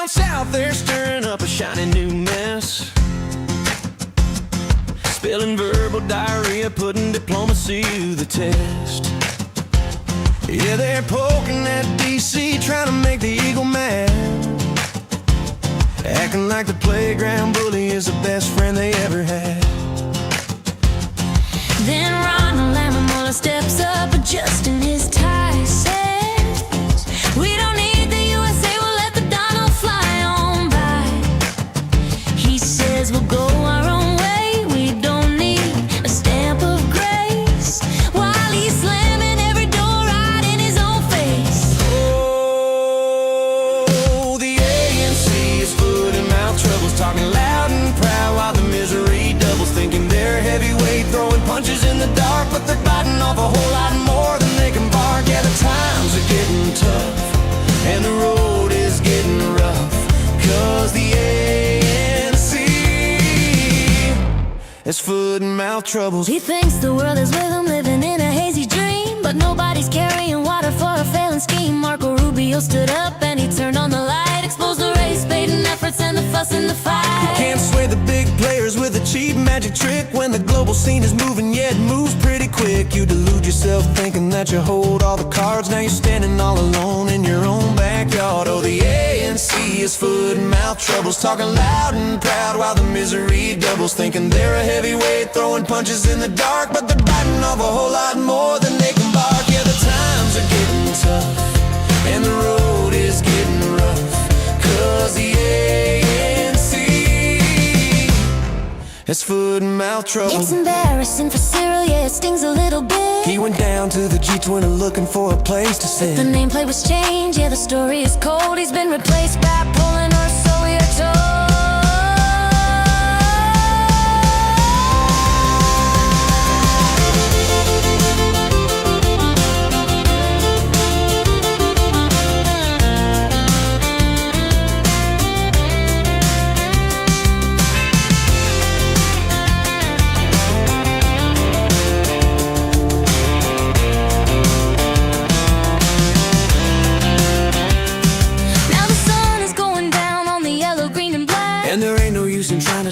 down south, they're stirring up a shiny new mess. Spilling verbal diarrhea, putting diplomacy to the test. Yeah, they're poking at DC, trying to make the eagle mad. Acting like the playground bully is the best friend they ever had. Then Ronald Lamola steps up, adjusting his tie, says, we don't need the USA, we'll let the Donald fly on by. He says we'll go our own way, we don't need a stamp of grace, while he's slamming every door right in his own face. Oh, the ANC is foot and mouth troubles, talking loud and proud while the misery doubles, thinking they're heavyweight, throwing punches in the dark, but they're biting off a whole lot more than they can bark. Yeah, the times are getting tough, and the road is getting rough, cause the ANC has foot and mouth troubles. He thinks the world is with him, living in a hazy dream, but nobody's carrying water for a failing scheme. Marco Rubio stood up and he turned on the light, exposed the race-baiting efforts and the fuss and the fight. You can't sway the big players with a cheap magic trick. When the global scene is moving, yeah, it moves pretty quick. You delude yourself thinking that you hold all the cards. Now you're standing all alone in your own backyard. Oh, the ANC is foot and mouth troubles, talking loud and proud while the misery doubles, thinking they're a heavyweight, throwing punches in the dark, but they're biting off a whole lot more than they can bark. Yeah, the times are getting tough, and the road is getting rough, cause the ANC has foot and mouth trouble. It's embarrassing for Cyril, yeah, it stings a little bit. He went down to the G20 looking for a place to sit. The nameplate was changed, yeah, the story is cold. He's been replaced by Poland, or so we are told.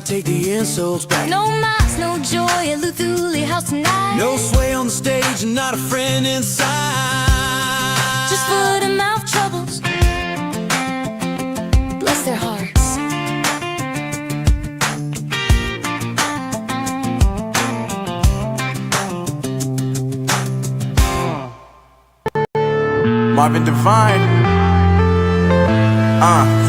Take the insults back. No mas, no joy at Luthuli House tonight. No sway on the stage and not a friend inside. Just foot and mouth troubles. Bless their hearts. Marvin Devine.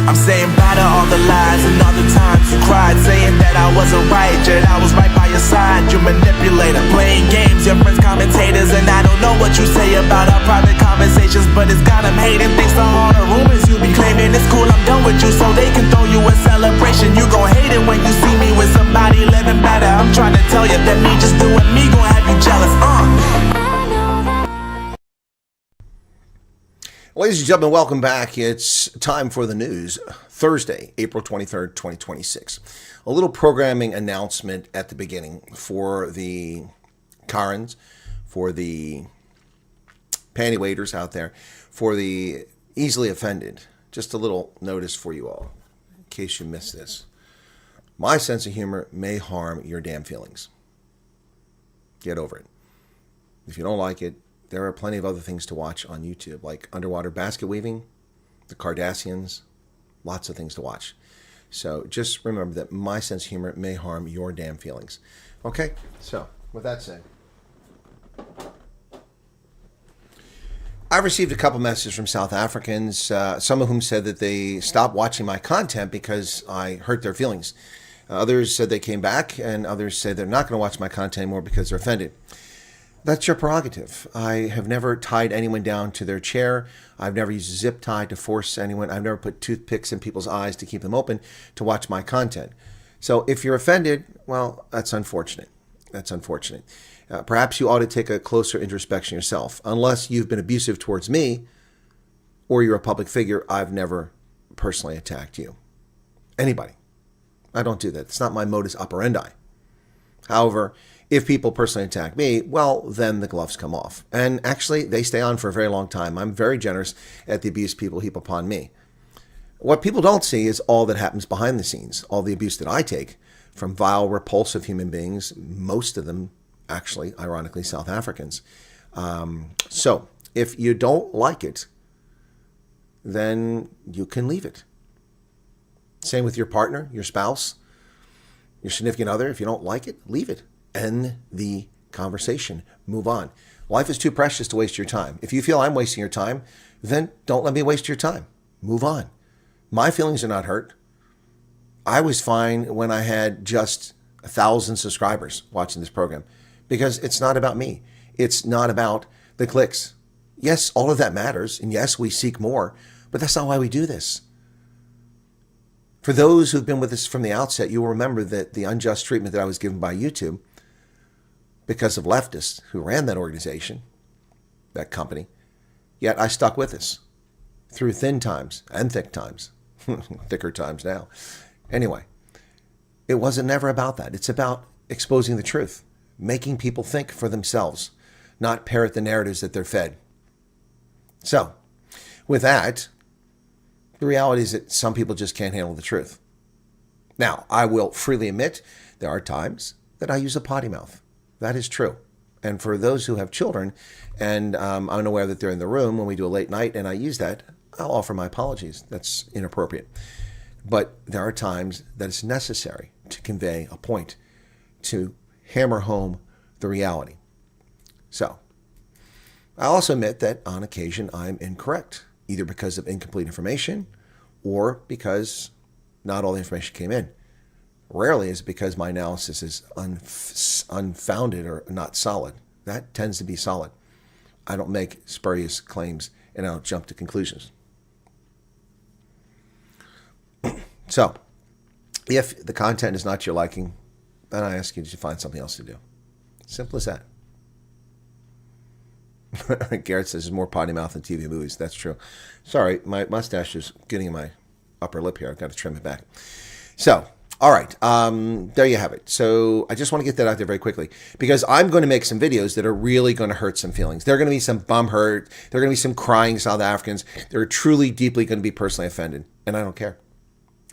I'm saying bye to all the lies and all the times you cried, saying that I wasn't right, yet I was right by your side. You manipulator, playing games, your friends commentators, and I don't know what you say about our private conversations, but it's got them hating. Thanks to all the rumors you be claiming. It's cool, I'm done with you, so they can throw you a celebration. You gon' hate it when you see me with somebody living better. I'm trying to tell you that me just doing me gon' have you jealous. Ladies and gentlemen, welcome back. It's time for the news. Thursday, April 23rd, 2026. A little programming announcement at the beginning for the Karens, for the panty waders out there, for the easily offended. Just a little notice for you all, in case you missed this. My sense of humor may harm your damn feelings. Get over it. If you don't like it, there are plenty of other things to watch on YouTube, like underwater basket weaving, the Kardashians, lots of things to watch. So just remember that my sense of humor may harm your damn feelings. Okay, so with that said, I received a couple messages from South Africans, some of whom said that they stopped watching my content because I hurt their feelings. Others said they came back, and others said they're not going to watch my content anymore because they're offended. That's your prerogative. I have never tied anyone down to their chair. I've never used a zip tie to force anyone. I've never put toothpicks in people's eyes to keep them open to watch my content. So if you're offended, well, that's unfortunate. That's unfortunate. Perhaps you ought to take a closer introspection yourself. Unless you've been abusive towards me or you're a public figure, I've never personally attacked you. Anybody. I don't do that. It's not my modus operandi. However, if people personally attack me, well, then the gloves come off. And actually, they stay on for a very long time. I'm very generous at the abuse people heap upon me. What people don't see is all that happens behind the scenes, all the abuse that I take from vile, repulsive human beings, most of them actually, ironically, South Africans. So if you don't like it, then you can leave it. Same with your partner, your spouse, your significant other. If you don't like it, leave it. End the conversation. Move on. Life is too precious to waste your time. If you feel I'm wasting your time, then don't let me waste your time. Move on. My feelings are not hurt. I was fine when I had just 1,000 subscribers watching this program because it's not about me. It's not about the clicks. Yes, all of that matters. And yes, we seek more, but that's not why we do this. For those who've been with us from the outset, you will remember that the unjust treatment that I was given by YouTube because of leftists who ran that organization, that company, yet I stuck with this through thin times and thick times, thicker times now. Anyway, it wasn't never about that. It's about exposing the truth, making people think for themselves, not parrot the narratives that they're fed. So, with that, the reality is that some people just can't handle the truth. Now, I will freely admit there are times that I use a potty mouth. That is true. And for those who have children and I'm unaware that they're in the room when we do a late night and I use that, I'll offer my apologies. That's inappropriate. But there are times that it's necessary to convey a point, to hammer home the reality. So, I also admit that on occasion I'm incorrect, either because of incomplete information or because not all the information came in. Rarely is it because my analysis is unfounded or not solid. That tends to be solid. I don't make spurious claims and I don't jump to conclusions. So, if the content is not your liking, then I ask you to find something else to do. Simple as that. Garrett says there's more potty mouth than TV and movies. That's true. Sorry, my mustache is getting in my upper lip here. I've got to trim it back. So, all right. There you have it. So I just want to get that out there very quickly because I'm going to make some videos that are really going to hurt some feelings. There are going to be some bum hurt. There are going to be some crying South Africans. They're truly, deeply going to be personally offended. And I don't care.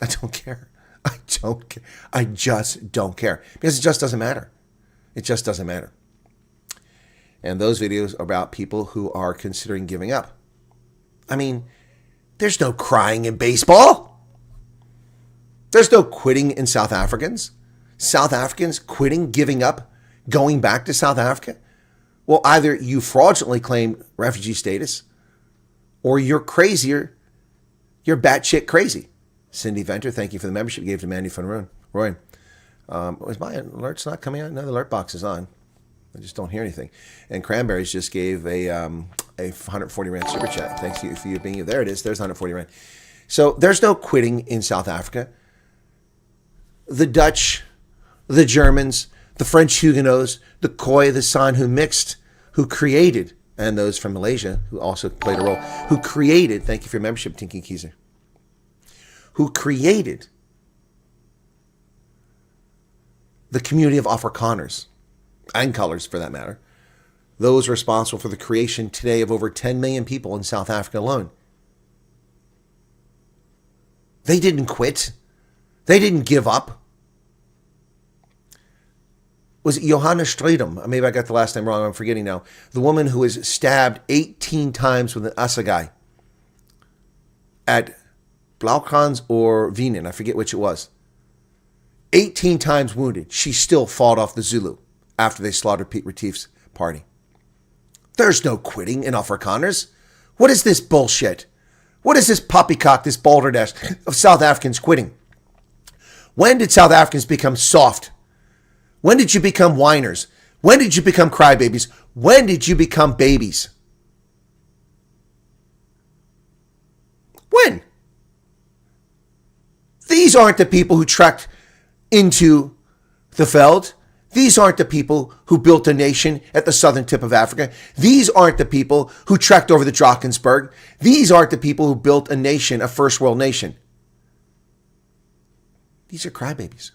I don't care. I don't care. I just don't care because it just doesn't matter. It just doesn't matter. And those videos are about people who are considering giving up. I mean, there's no crying in baseball. There's no quitting in South Africans. South Africans quitting, giving up, going back to South Africa. Well, either you fraudulently claim refugee status or you're crazier. You're batshit crazy. Cindy Venter, thank you for the membership you gave to Mandy Van Roy. Was my alerts not coming out? No, the alert box is on. I just don't hear anything. And Cranberries just gave a 140 Rand super chat. Thanks you for you being here. There it is. There's 140 Rand. So there's no quitting in South Africa. The Dutch, the Germans, the French Huguenots, the Khoi, the San who mixed, who created, and those from Malaysia who also played a role, who created, thank you for your membership, Tinky Keiser, who created the community of Afrikaners, and colors for that matter, those responsible for the creation today of over 10 million people in South Africa alone. They didn't quit. They didn't give up. Was it Johanna Stridum? Maybe I got the last name wrong. I'm forgetting now. The woman who was stabbed 18 times with an assegai at Blaukrans or Wenen. I forget which it was. 18 times wounded. She still fought off the Zulu after they slaughtered Pete Retief's party. There's no quitting in Afrikaners. What is this bullshit? What is this poppycock, this balderdash of South Africans quitting? When did South Africans become soft? When did you become whiners? When did you become crybabies? When did you become babies? When? These aren't the people who trekked into the veld. These aren't the people who built a nation at the southern tip of Africa. These aren't the people who trekked over the Drakensberg. These aren't the people who built a nation, a first world nation. These are crybabies.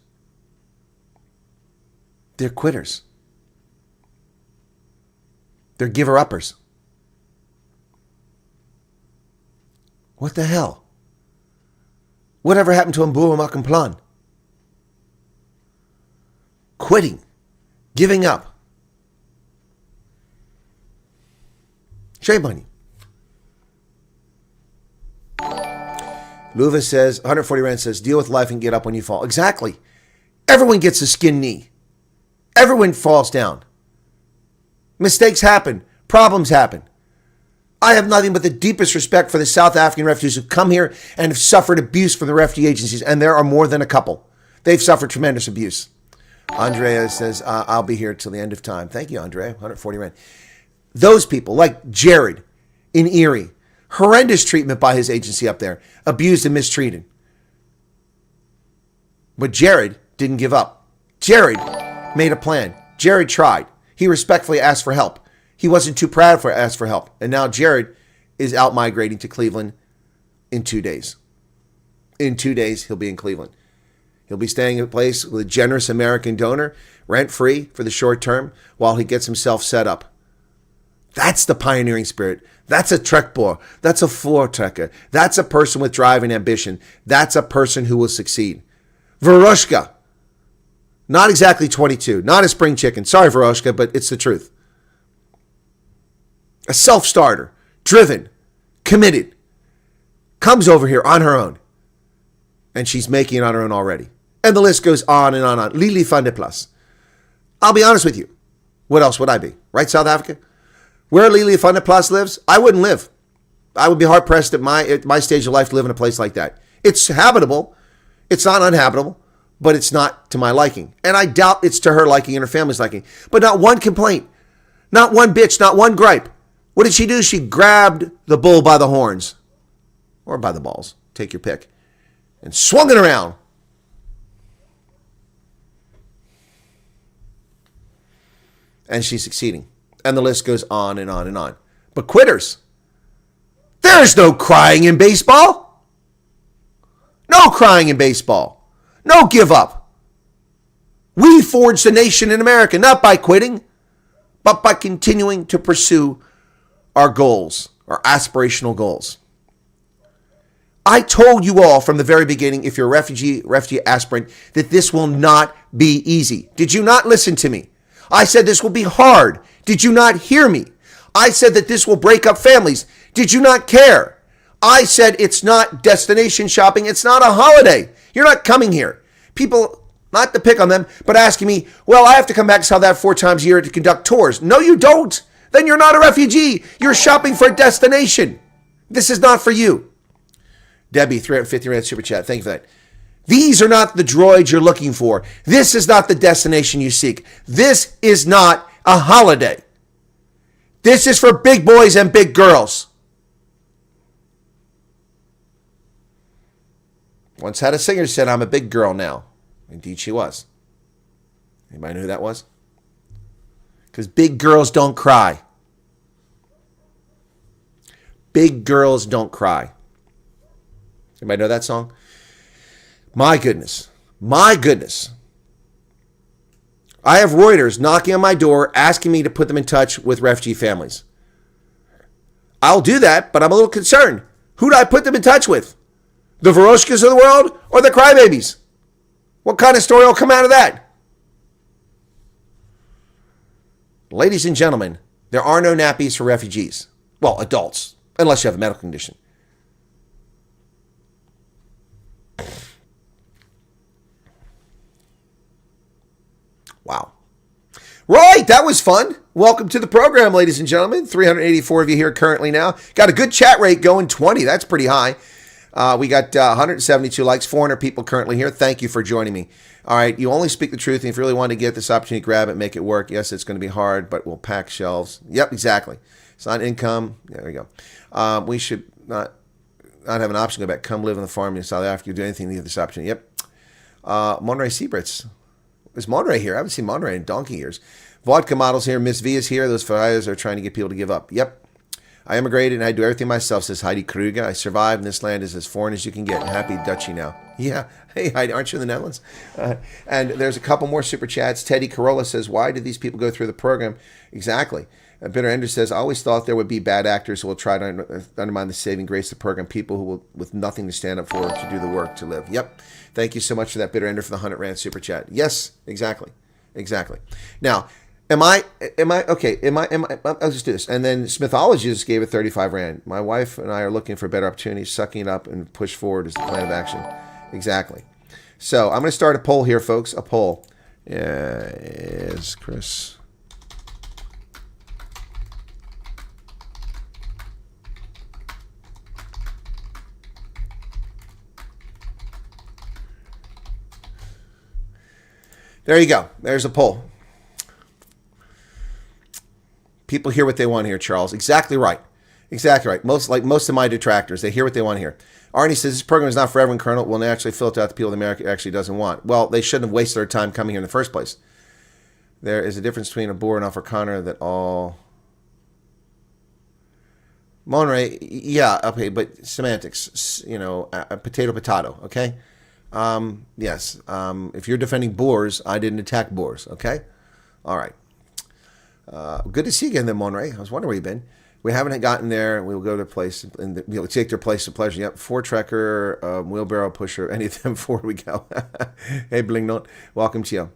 They're quitters. They're giver-uppers. What the hell? Whatever happened to Mbua Makamplan? Quitting. Giving up. Shame on you. Luva says, 140 Rand says, deal with life and get up when you fall. Exactly. Everyone gets a skin knee. Everyone falls down. Mistakes happen. Problems happen. I have nothing but the deepest respect for the South African refugees who come here and have suffered abuse from the refugee agencies, and there are more than a couple. They've suffered tremendous abuse. Andrea says, I'll be here till the end of time. Thank you, Andrea. 140 Rand. Those people, like Jared in Erie, horrendous treatment by his agency up there, abused and mistreated. But Jared didn't give up. Jared made a plan. Jared tried. He respectfully asked for help. He wasn't too proud to ask for help. And now Jared is out migrating to Cleveland in 2 days. In 2 days, he'll be in Cleveland. He'll be staying in a place with a generous American donor, rent-free for the short term, while he gets himself set up. That's the pioneering spirit. That's a trekboer. That's a floor trekker. That's a person with drive and ambition. That's a person who will succeed. Veroshka. Not exactly 22. Not a spring chicken. Sorry, Veroshka, but it's the truth. A self-starter. Driven. Committed. Comes over here on her own. And she's making it on her own already. And the list goes on and on and on. Lili van der Plas. I'll be honest with you. What else would I be? Right, South Africa? Where Lili van der Plas lives, I wouldn't live. I would be hard-pressed at my stage of life to live in a place like that. It's habitable. It's not uninhabitable, but it's not to my liking. And I doubt it's to her liking and her family's liking. But not one complaint. Not one bitch. Not one gripe. What did she do? She grabbed the bull by the horns. Or by the balls. Take your pick. And swung it around. And she's succeeding. And the list goes on and on and on. But quitters. There's no crying in baseball. No crying in baseball. No give up. We forged a nation in America, not by quitting, but by continuing to pursue our goals, our aspirational goals. I told you all from the very beginning, if you're a refugee aspirant, that this will not be easy. Did you not listen to me? I said this will be hard. Did you not hear me? I said that this will break up families. Did you not care? I said it's not destination shopping. It's not a holiday. You're not coming here. People, not to pick on them, but asking me, well, I have to come back to South Africa 4 times a year to conduct tours. No, you don't. Then you're not a refugee. You're shopping for a destination. This is not for you. Debbie, 350 Rand Super Chat. Thank you for that. These are not the droids you're looking for. This is not the destination you seek. This is not a holiday. This is for big boys and big girls. Once had a singer said, I'm a big girl now. Indeed she was. Anybody know who that was? Because big girls don't cry. Big girls don't cry. Anybody know that song? My goodness. My goodness. I have Reuters knocking on my door asking me to put them in touch with refugee families. I'll do that, but I'm a little concerned. Who do I put them in touch with? The Veroshkas of the world or the crybabies? What kind of story will come out of that? Ladies and gentlemen, there are no nappies for refugees. Well, adults, unless you have a medical condition. Wow. Right, that was fun. Welcome to the program, ladies and gentlemen. 384 of you here currently now. Got a good chat rate going, 20. That's pretty high. We got 172 likes, 400 people currently here. Thank you for joining me. All right, you only speak the truth, and if you really want to get this opportunity, grab it, make it work. Yes, it's going to be hard, but we'll pack shelves. Yep, exactly. It's not income. Yeah, there you go. We should not have an option to go back. Come live on the farm in South Africa. Do anything to get this opportunity. Yep. Monterey Seabrits. Is Monterey here? I haven't seen Monterey in donkey years. Vodka models here. Miss V is here. Those fires are trying to get people to give up. Yep. I immigrated and I do everything myself, says Heidi Kruger. I survived and this land is as foreign as you can get. Happy Dutchy now. Yeah. Hey, Heidi, aren't you in the Netherlands? And there's a couple more super chats. Teddy Corolla says, why did these people go through the program? Exactly. Bitter Ender says, I always thought there would be bad actors who will try to undermine the saving grace of the program, people who will, with nothing to stand up for, to do the work, to live. Yep. Thank you so much for that, Bitter Ender, for the 100 Rand super chat. Yes, exactly. Exactly. Now, I'll just do this. And then Smithologists gave it 35 Rand. My wife and I are looking for better opportunities. Sucking it up and push forward is the plan of action. Exactly. So I'm going to start a poll here, folks. A poll. Yes, Chris. There you go. There's a poll. People hear what they want to hear, Charles. Exactly right. Exactly right. Most of my detractors, they hear what they want to hear. Arnie says, this program is not for everyone, Colonel. It will naturally filter out the people that America actually doesn't want. Well, they shouldn't have wasted their time coming here in the first place. There is a difference between a Boer and Afrikaner that all... Monterey, yeah, okay, but semantics, potato, okay? Yes, if you're defending Boers, I didn't attack Boers, okay? All right. Good to see you again then, Monterey. I was wondering where you've been. We haven't gotten there. We'll go to a place and we'll take their place of pleasure. Yep, Ford Trekker, wheelbarrow pusher, any of them forward we go. Hey, Bling Note, welcome to you.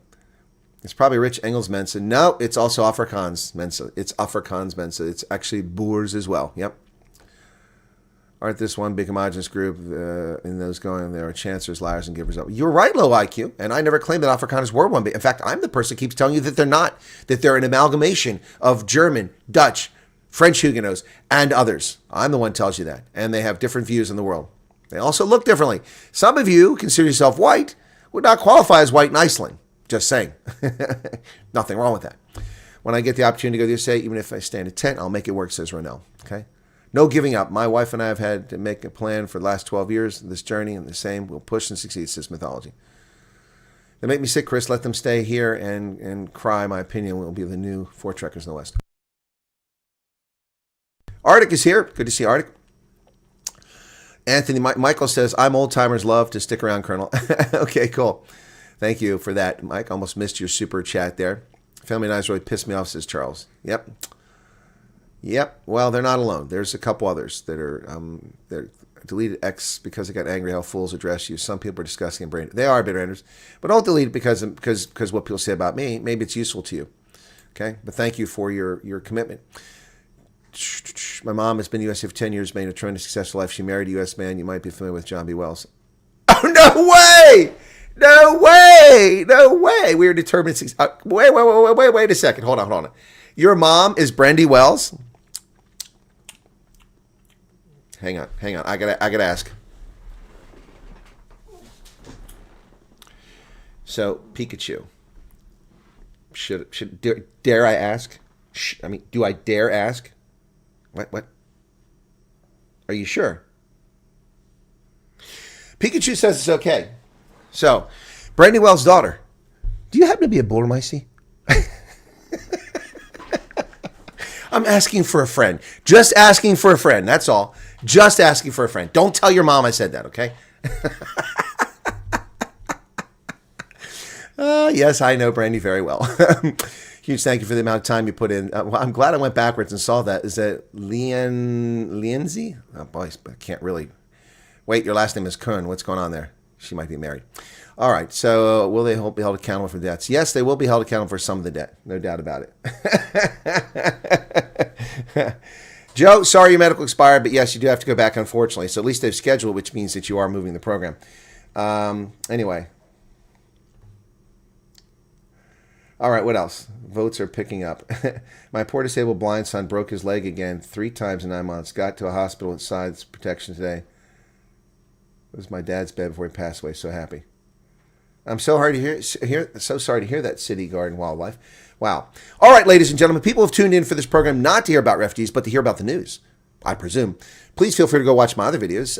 It's probably Rich Engels Mensa. No, it's also Afrikaans Mensa. It's Afrikaans Mensa. It's actually Boers as well. Yep. Aren't this one big homogenous group in those going there are chancers, liars, and givers up? You're right, low IQ, and I never claimed that Afrikaners were one. In fact, I'm the person who keeps telling you that they're not, that they're an amalgamation of German, Dutch, French Huguenots, and others. I'm the one who tells you that, and they have different views in the world. They also look differently. Some of you consider yourself white, would not qualify as white in Iceland. Just saying. Nothing wrong with that. When I get the opportunity to go to the USA, even if I stay in a tent, I'll make it work, says Ronell. Okay? No giving up. My wife and I have had to make a plan for the last 12 years, this journey, and the same. We'll push and succeed, says Mythology. They make me sick, Chris. Let them stay here and cry. My opinion will be the new Four Trekkers in the West. Arctic is here. Good to see Arctic. Anthony Michael says, I'm old-timers love to stick around, Colonel. Okay, cool. Thank you for that, Mike. Almost missed your super chat there. Family Knives really pissed me off, says Charles. Yep. Well, they're not alone. There's a couple others that are they're deleted X because they got angry how fools address you. Some people are discussing and brain. They are bitter enders, but don't delete it because what people say about me. Maybe it's useful to you. Okay, but thank you for your commitment. My mom has been in the U.S. for 10 years, made a tremendous successful life. She married a U.S. man. You might be familiar with John B. Wells. Oh, no way! No way! No way! We are determined. Wait a second. Hold on. Your mom is Brandy Wells? Hang on. I gotta ask. So, Pikachu. Dare I ask? Do I dare ask? What? Are you sure? Pikachu says it's okay. So, Brandy Wells' daughter. Do you happen to be a Burmese? I'm asking for a friend. Just asking for a friend. That's all. Just asking for a friend. Don't tell your mom I said that, okay? Yes, I know Brandy very well. Huge thank you for the amount of time you put in. Well, I'm glad I went backwards and saw that. Is that Lienzi? Oh, boy, I can't really. Wait, your last name is Kuhn. What's going on there? She might be married. All right, so will they be held accountable for debts? Yes, they will be held accountable for some of the debt. No doubt about it. Joe, sorry your medical expired, but yes, you do have to go back, unfortunately. So at least they've scheduled, which means that you are moving the program. Anyway. All right, what else? Votes are picking up. My poor disabled blind son broke his leg again 3 times in 9 months. Got to a hospital with sides protection today. It was my dad's bed before he passed away. So happy. I'm so sorry to hear that, City Garden Wildlife. Wow. All right, ladies and gentlemen, people have tuned in for this program not to hear about refugees, but to hear about the news, I presume. Please feel free to go watch my other videos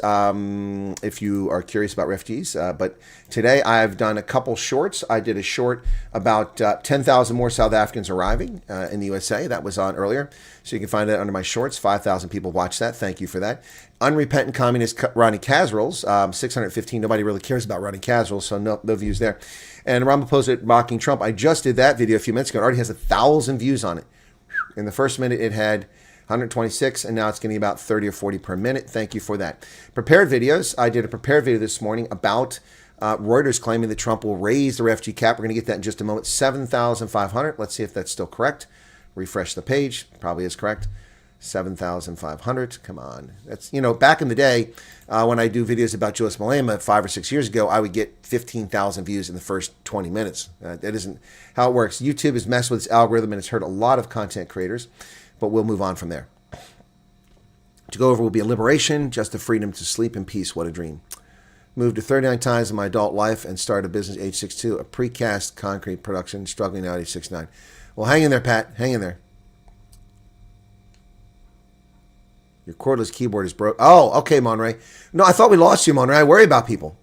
if you are curious about refugees. But today I've done a couple shorts. I did a short about 10,000 more South Africans arriving in the USA. That was on earlier. So you can find that under my shorts. 5,000 people watched that. Thank you for that. Unrepentant communist Ronnie Casseroles, 615. Nobody really cares about Ronnie Casseroles, so no views there. And Ramaphosa mocking Trump. I just did that video a few minutes ago. It already has 1,000 views on it. In the first minute, it had 126, and now it's getting about 30 or 40 per minute. Thank you for that. Prepared videos. I did a prepared video this morning about Reuters claiming that Trump will raise the refugee cap. We're going to get that in just a moment. 7,500. Let's see if that's still correct. Refresh the page. Probably is correct. 7,500. Come on. That's, back in the day when I do videos about Julius Malema 5 or 6 years ago, I would get 15,000 views in the first 20 minutes. That isn't how it works. YouTube has messed with its algorithm and it's hurt a lot of content creators, but we'll move on from there. To go over will be a liberation, just the freedom to sleep in peace. What a dream. Moved to 39 times in my adult life and started a business age 62, a precast concrete production, struggling now at age 69. Well, hang in there, Pat. Hang in there. Your cordless keyboard is broke. Oh, okay, Monray. No, I thought we lost you, Monray. I worry about people.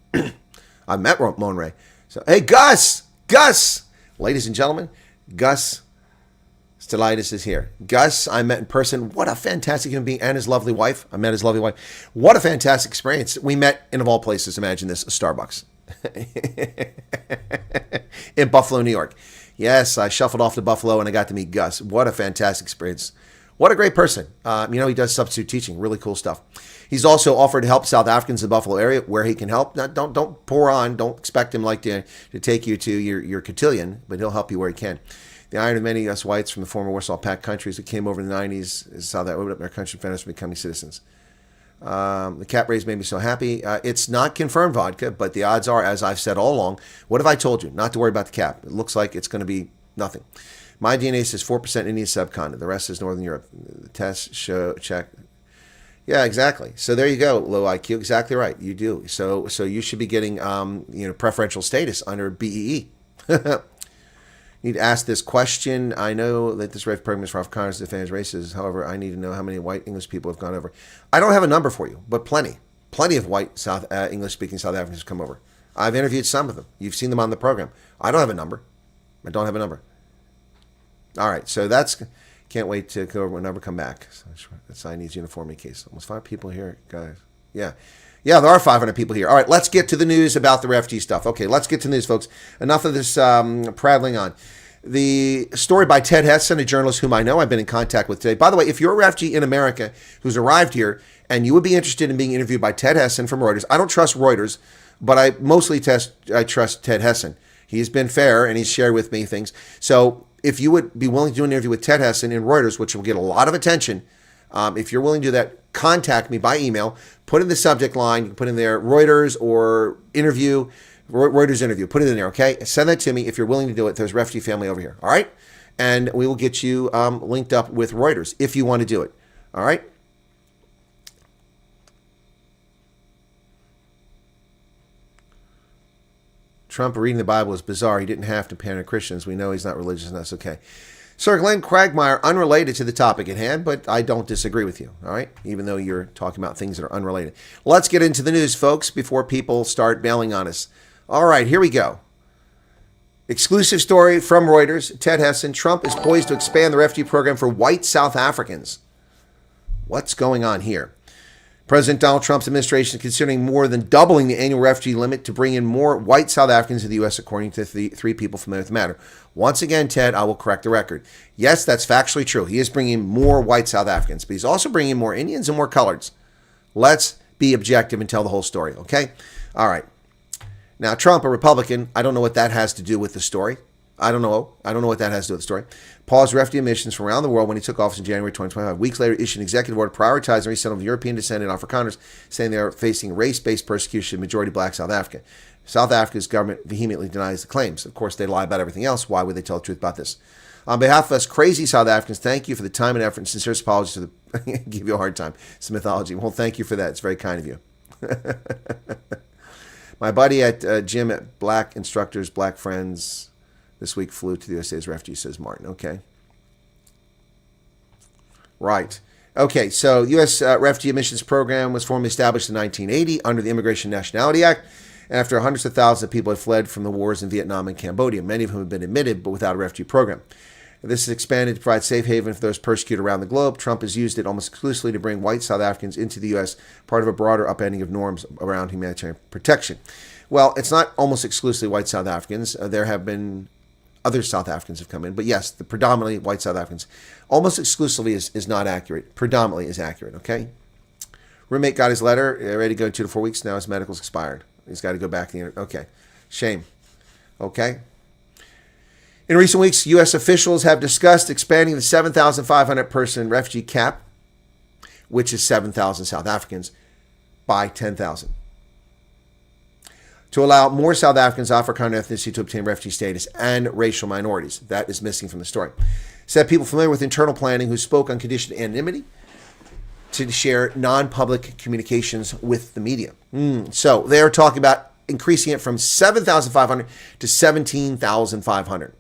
I met Monray. So, hey, Gus! Ladies and gentlemen, Gus Stylitis is here. Gus, I met in person. What a fantastic human being. And his lovely wife. I met his lovely wife. What a fantastic experience. We met in, of all places, imagine this, a Starbucks. In Buffalo, New York. Yes, I shuffled off to Buffalo and I got to meet Gus. What a fantastic experience. What a great person. He does substitute teaching. Really cool stuff. He's also offered to help South Africans in the Buffalo area where he can help. Now, don't pour on. Don't expect him to take you to your cotillion, but he'll help you where he can. The iron of many U.S. whites from the former Warsaw Pact countries that came over in the 90s saw that opened up their country defenders from becoming citizens. The cap raise made me so happy. It's not confirmed vodka, but the odds are, as I've said all along, what have I told you? Not to worry about the cap. It looks like it's going to be nothing. My DNA says 4% Indian subcontinent. The rest is Northern Europe. The tests show, check. Yeah, exactly. So there you go, low IQ. Exactly right. You do. So you should be getting preferential status under BEE. Need to ask this question. I know that this ref program is for Afrikaners to defend races. However, I need to know how many white English people have gone over. I don't have a number for you, but plenty of white English-speaking South Africans have come over. I've interviewed some of them. You've seen them on the program. I don't have a number. All right, so can't wait to go over when number come back. That's Chinese uniformity case. Almost 5 people here, guys. Yeah, there are 500 people here. All right, let's get to the news about the refugee stuff. Okay, let's get to the news, folks. Enough of this prattling on. The story by Ted Hessen, a journalist whom I know I've been in contact with today. By the way, if you're a refugee in America who's arrived here and you would be interested in being interviewed by Ted Hessen from Reuters, I don't trust Reuters, but I mostly trust Ted Hessen. He's been fair and he's shared with me things. So if you would be willing to do an interview with Ted Hessen in Reuters, which will get a lot of attention, if you're willing to do that, contact me by email. Put in the subject line. You can put in there Reuters or interview, Reuters interview. Put it in there, okay? Send that to me if you're willing to do it. There's a refugee family over here, all right? And we will get you linked up with Reuters if you want to do it, all right? Trump reading the Bible is bizarre. He didn't have to pander to Christians. We know he's not religious, and that's okay. Sir Glenn Quagmire, unrelated to the topic at hand, but I don't disagree with you, all right? Even though you're talking about things that are unrelated. Let's get into the news, folks, before people start bailing on us. All right, here we go. Exclusive story from Reuters. Ted Hessen, Trump is poised to expand the refugee program for white South Africans. What's going on here? President Donald Trump's administration is considering more than doubling the annual refugee limit to bring in more white South Africans to the U.S., according to the 3 people familiar with the matter. Once again, Ted, I will correct the record. Yes, that's factually true. He is bringing more white South Africans, but he's also bringing more Indians and more coloreds. Let's be objective and tell the whole story, okay? All right. Now, Trump, a Republican, I don't know what that has to do with the story. I don't know what that has to do with the story. Paused refugee admissions from around the world when he took office in January 2025. Weeks later, issued an executive order prioritizing resettlement of European-descended Afrikaners, saying they are facing race-based persecution, majority black South Africa. South Africa's government vehemently denies the claims. Of course, they lie about everything else. Why would they tell the truth about this? On behalf of us crazy South Africans, thank you for the time and effort and sincerest apologies for the give you a hard time. It's mythology. Well, thank you for that. It's very kind of you. My buddy at gym at Black Instructors, Black Friends, this week flew to the USA as refugee, says Martin. Okay. Right. Okay, so U.S. Refugee Admissions Program was formally established in 1980 under the Immigration and Nationality Act after hundreds of thousands of people had fled from the wars in Vietnam and Cambodia, many of whom have been admitted but without a refugee program. This is expanded to provide safe haven for those persecuted around the globe. Trump has used it almost exclusively to bring white South Africans into the U.S., part of a broader upending of norms around humanitarian protection. Well, it's not almost exclusively white South Africans. There have been other South Africans have come in. But yes, the predominantly white South Africans, almost exclusively is not accurate. Predominantly is accurate, okay? Roommate got his letter, ready to go in 2 to 4 weeks. Now his medical's expired. He's got to go back. Okay, shame. Okay. In recent weeks, U.S. officials have discussed expanding the 7,500 person refugee cap, which is 7,000 South Africans, by 10,000. To allow more South Africans of Afrikaner ethnicity to obtain refugee status and racial minorities. That is missing from the story. Said people familiar with internal planning who spoke on condition of anonymity to share non-public communications with the media. So they're talking about increasing it from 7,500 to 17,500.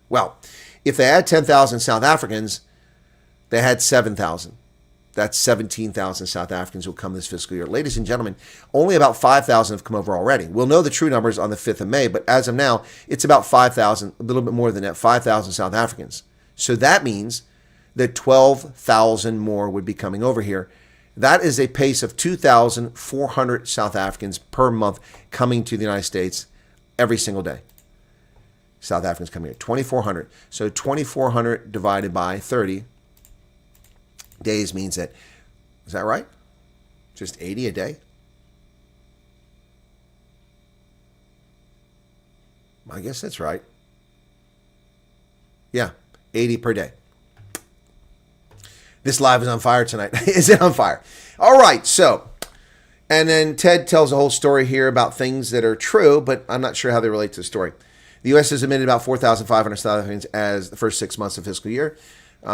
Well, if they had 10,000 South Africans, they had 7,000. That's 17,000 South Africans who will come this fiscal year. Ladies and gentlemen, only about 5,000 have come over already. We'll know the true numbers on the 5th of May, but as of now, it's about 5,000, a little bit more than that, 5,000 South Africans. So that means that 12,000 more would be coming over here. That is a pace of 2,400 South Africans per month coming to the United States every single day. South Africans coming here, 2,400. So 2,400 divided by 30 days means that, is that right? Just 80 a day? I guess that's right. Yeah, 80 per day. This live is on fire tonight. Is it on fire? All right, so, and then Ted tells a whole story here about things that are true, but I'm not sure how they relate to the story. The U.S. has admitted about 4,500 South Africans as the first 6 months of fiscal year.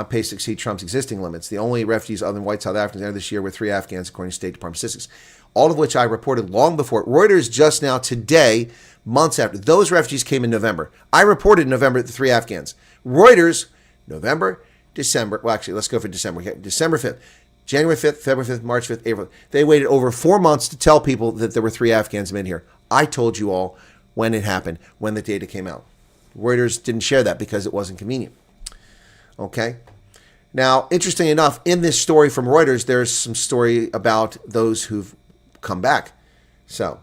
Pace to exceed Trump's existing limits. The only refugees other than white South Africans entered this year were 3 Afghans, according to State Department statistics, all of which I reported long before. Reuters just now today, months after. Those refugees came in November. I reported in November the 3 Afghans. Reuters, November, December. Well, actually, let's go for December. Okay, December 5th, January 5th, February 5th, March 5th, April. They waited over 4 months to tell people that there were 3 Afghans in here. I told you all when it happened, when the data came out. Reuters didn't share that because it wasn't convenient. Okay? Now, interesting enough, in this story from Reuters, there's some story about those who've come back. So,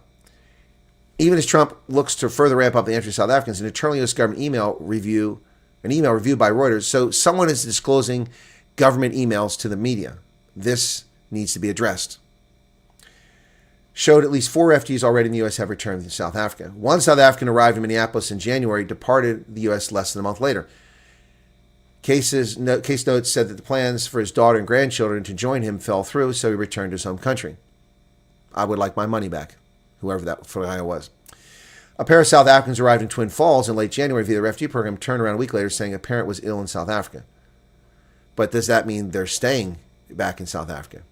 even as Trump looks to further ramp up the entry of South Africans, an internal U.S. government email reviewed by Reuters. So, someone is disclosing government emails to the media. This needs to be addressed. Showed at least 4 refugees already in the U.S. have returned to South Africa. One South African arrived in Minneapolis in January, departed the U.S. less than a month later. Case notes said that the plans for his daughter and grandchildren to join him fell through, so he returned to his home country. I would like my money back, whoever that guy was. A pair of South Africans arrived in Twin Falls in late January via the refugee program, turned around a week later saying a parent was ill in South Africa. But does that mean they're staying back in South Africa?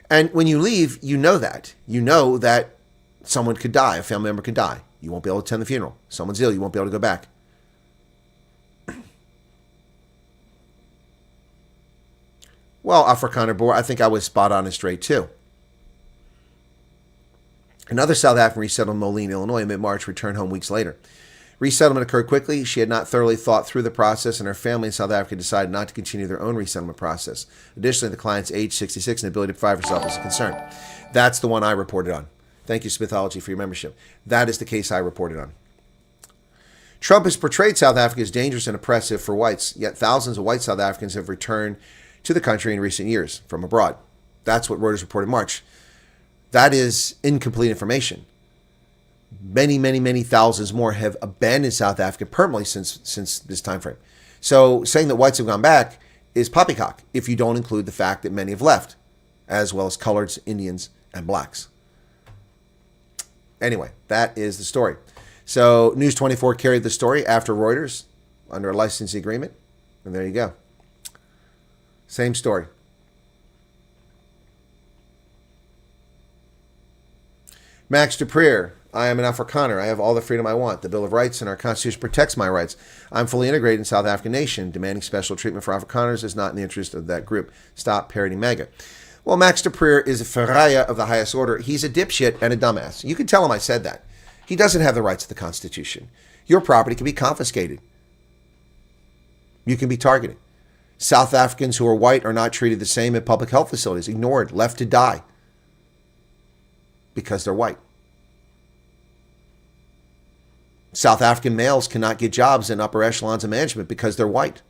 And when you leave, you know that. You know that someone could die, a family member could die. You won't be able to attend the funeral. Someone's ill, you won't be able to go back. Well, Afrikaner boy, I think I was spot on and straight too. Another South African resettled in Moline, Illinois in mid-March returned home weeks later. Resettlement occurred quickly. She had not thoroughly thought through the process, and her family in South Africa decided not to continue their own resettlement process. Additionally, the client's age 66 and ability to provide for herself was a concern. That's the one I reported on. Thank you, Smithology, for your membership. That is the case I reported on. Trump has portrayed South Africa as dangerous and oppressive for whites, yet thousands of white South Africans have returned to the country in recent years from abroad. That's what Reuters reported in March. That is incomplete information. Many, many, many thousands more have abandoned South Africa permanently since this time frame. So saying that whites have gone back is poppycock if you don't include the fact that many have left, as well as coloreds, Indians, and blacks. Anyway, that is the story. So News 24 carried the story after Reuters under a licensing agreement, and there you go. Same story. Max Duprier, I am an Afrikaner. I have all the freedom I want. The Bill of Rights and our Constitution protects my rights. I'm fully integrated in South African nation. Demanding special treatment for Afrikaners is not in the interest of that group. Stop parroting MAGA. Well, Max Duprier is a Ferraya of the highest order. He's a dipshit and a dumbass. You can tell him I said that. He doesn't have the rights of the Constitution. Your property can be confiscated. You can be targeted. South Africans who are white are not treated the same at public health facilities, ignored, left to die because they're white. South African males cannot get jobs in upper echelons of management because they're white.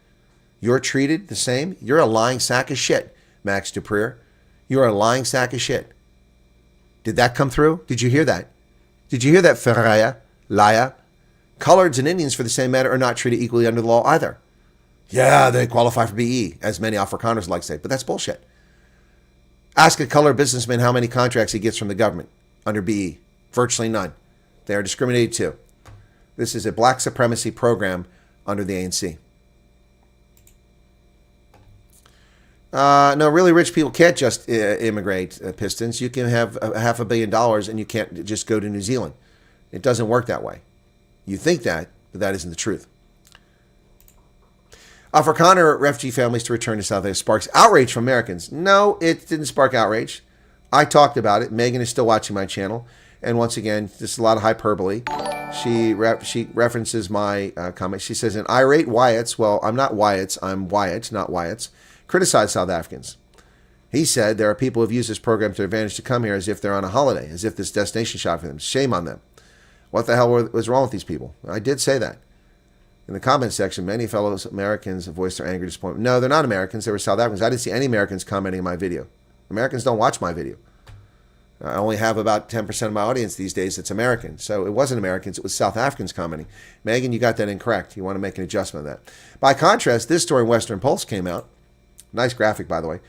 You're treated the same. You're a lying sack of shit, Max Dupree. You're a lying sack of shit. Did that come through? Did you hear that? Did you hear that, Ferreira? Laya? Coloreds and Indians, for the same matter, are not treated equally under the law either. Yeah, they qualify for BE, as many Afrikaners like to say, but that's bullshit. Ask a colored businessman how many contracts he gets from the government under BE. Virtually none. They are discriminated too. This is a black supremacy program under the ANC. No, really rich people can't just immigrate, Pistons. You can have $500 million and you can't just go to New Zealand. It doesn't work that way. You think that, but that isn't the truth. Afrikaner refugee families to return to South Africa sparks outrage from Americans. No, it didn't spark outrage. I talked about it. Megan is still watching my channel. And once again, this is a lot of hyperbole. She references my comment. She says, an irate Wyatts, well, I'm not Wyatts, I'm Wyatt, not Wyatts, criticize South Africans. He said there are people who have used this program to their advantage to come here as if they're on a holiday, as if this destination shop for them. Shame on them. What the hell was wrong with these people? I did say that. In the comment section, many fellow Americans voiced their anger and disappointment. No, they're not Americans. They were South Africans. I didn't see any Americans commenting on my video. Americans don't watch my video. I only have about 10% of my audience these days that's American. So it wasn't Americans. It was South Africans commenting. Megan, you got that incorrect. You want to make an adjustment of that. By contrast, this story in Western Pulse came out. Nice graphic, by the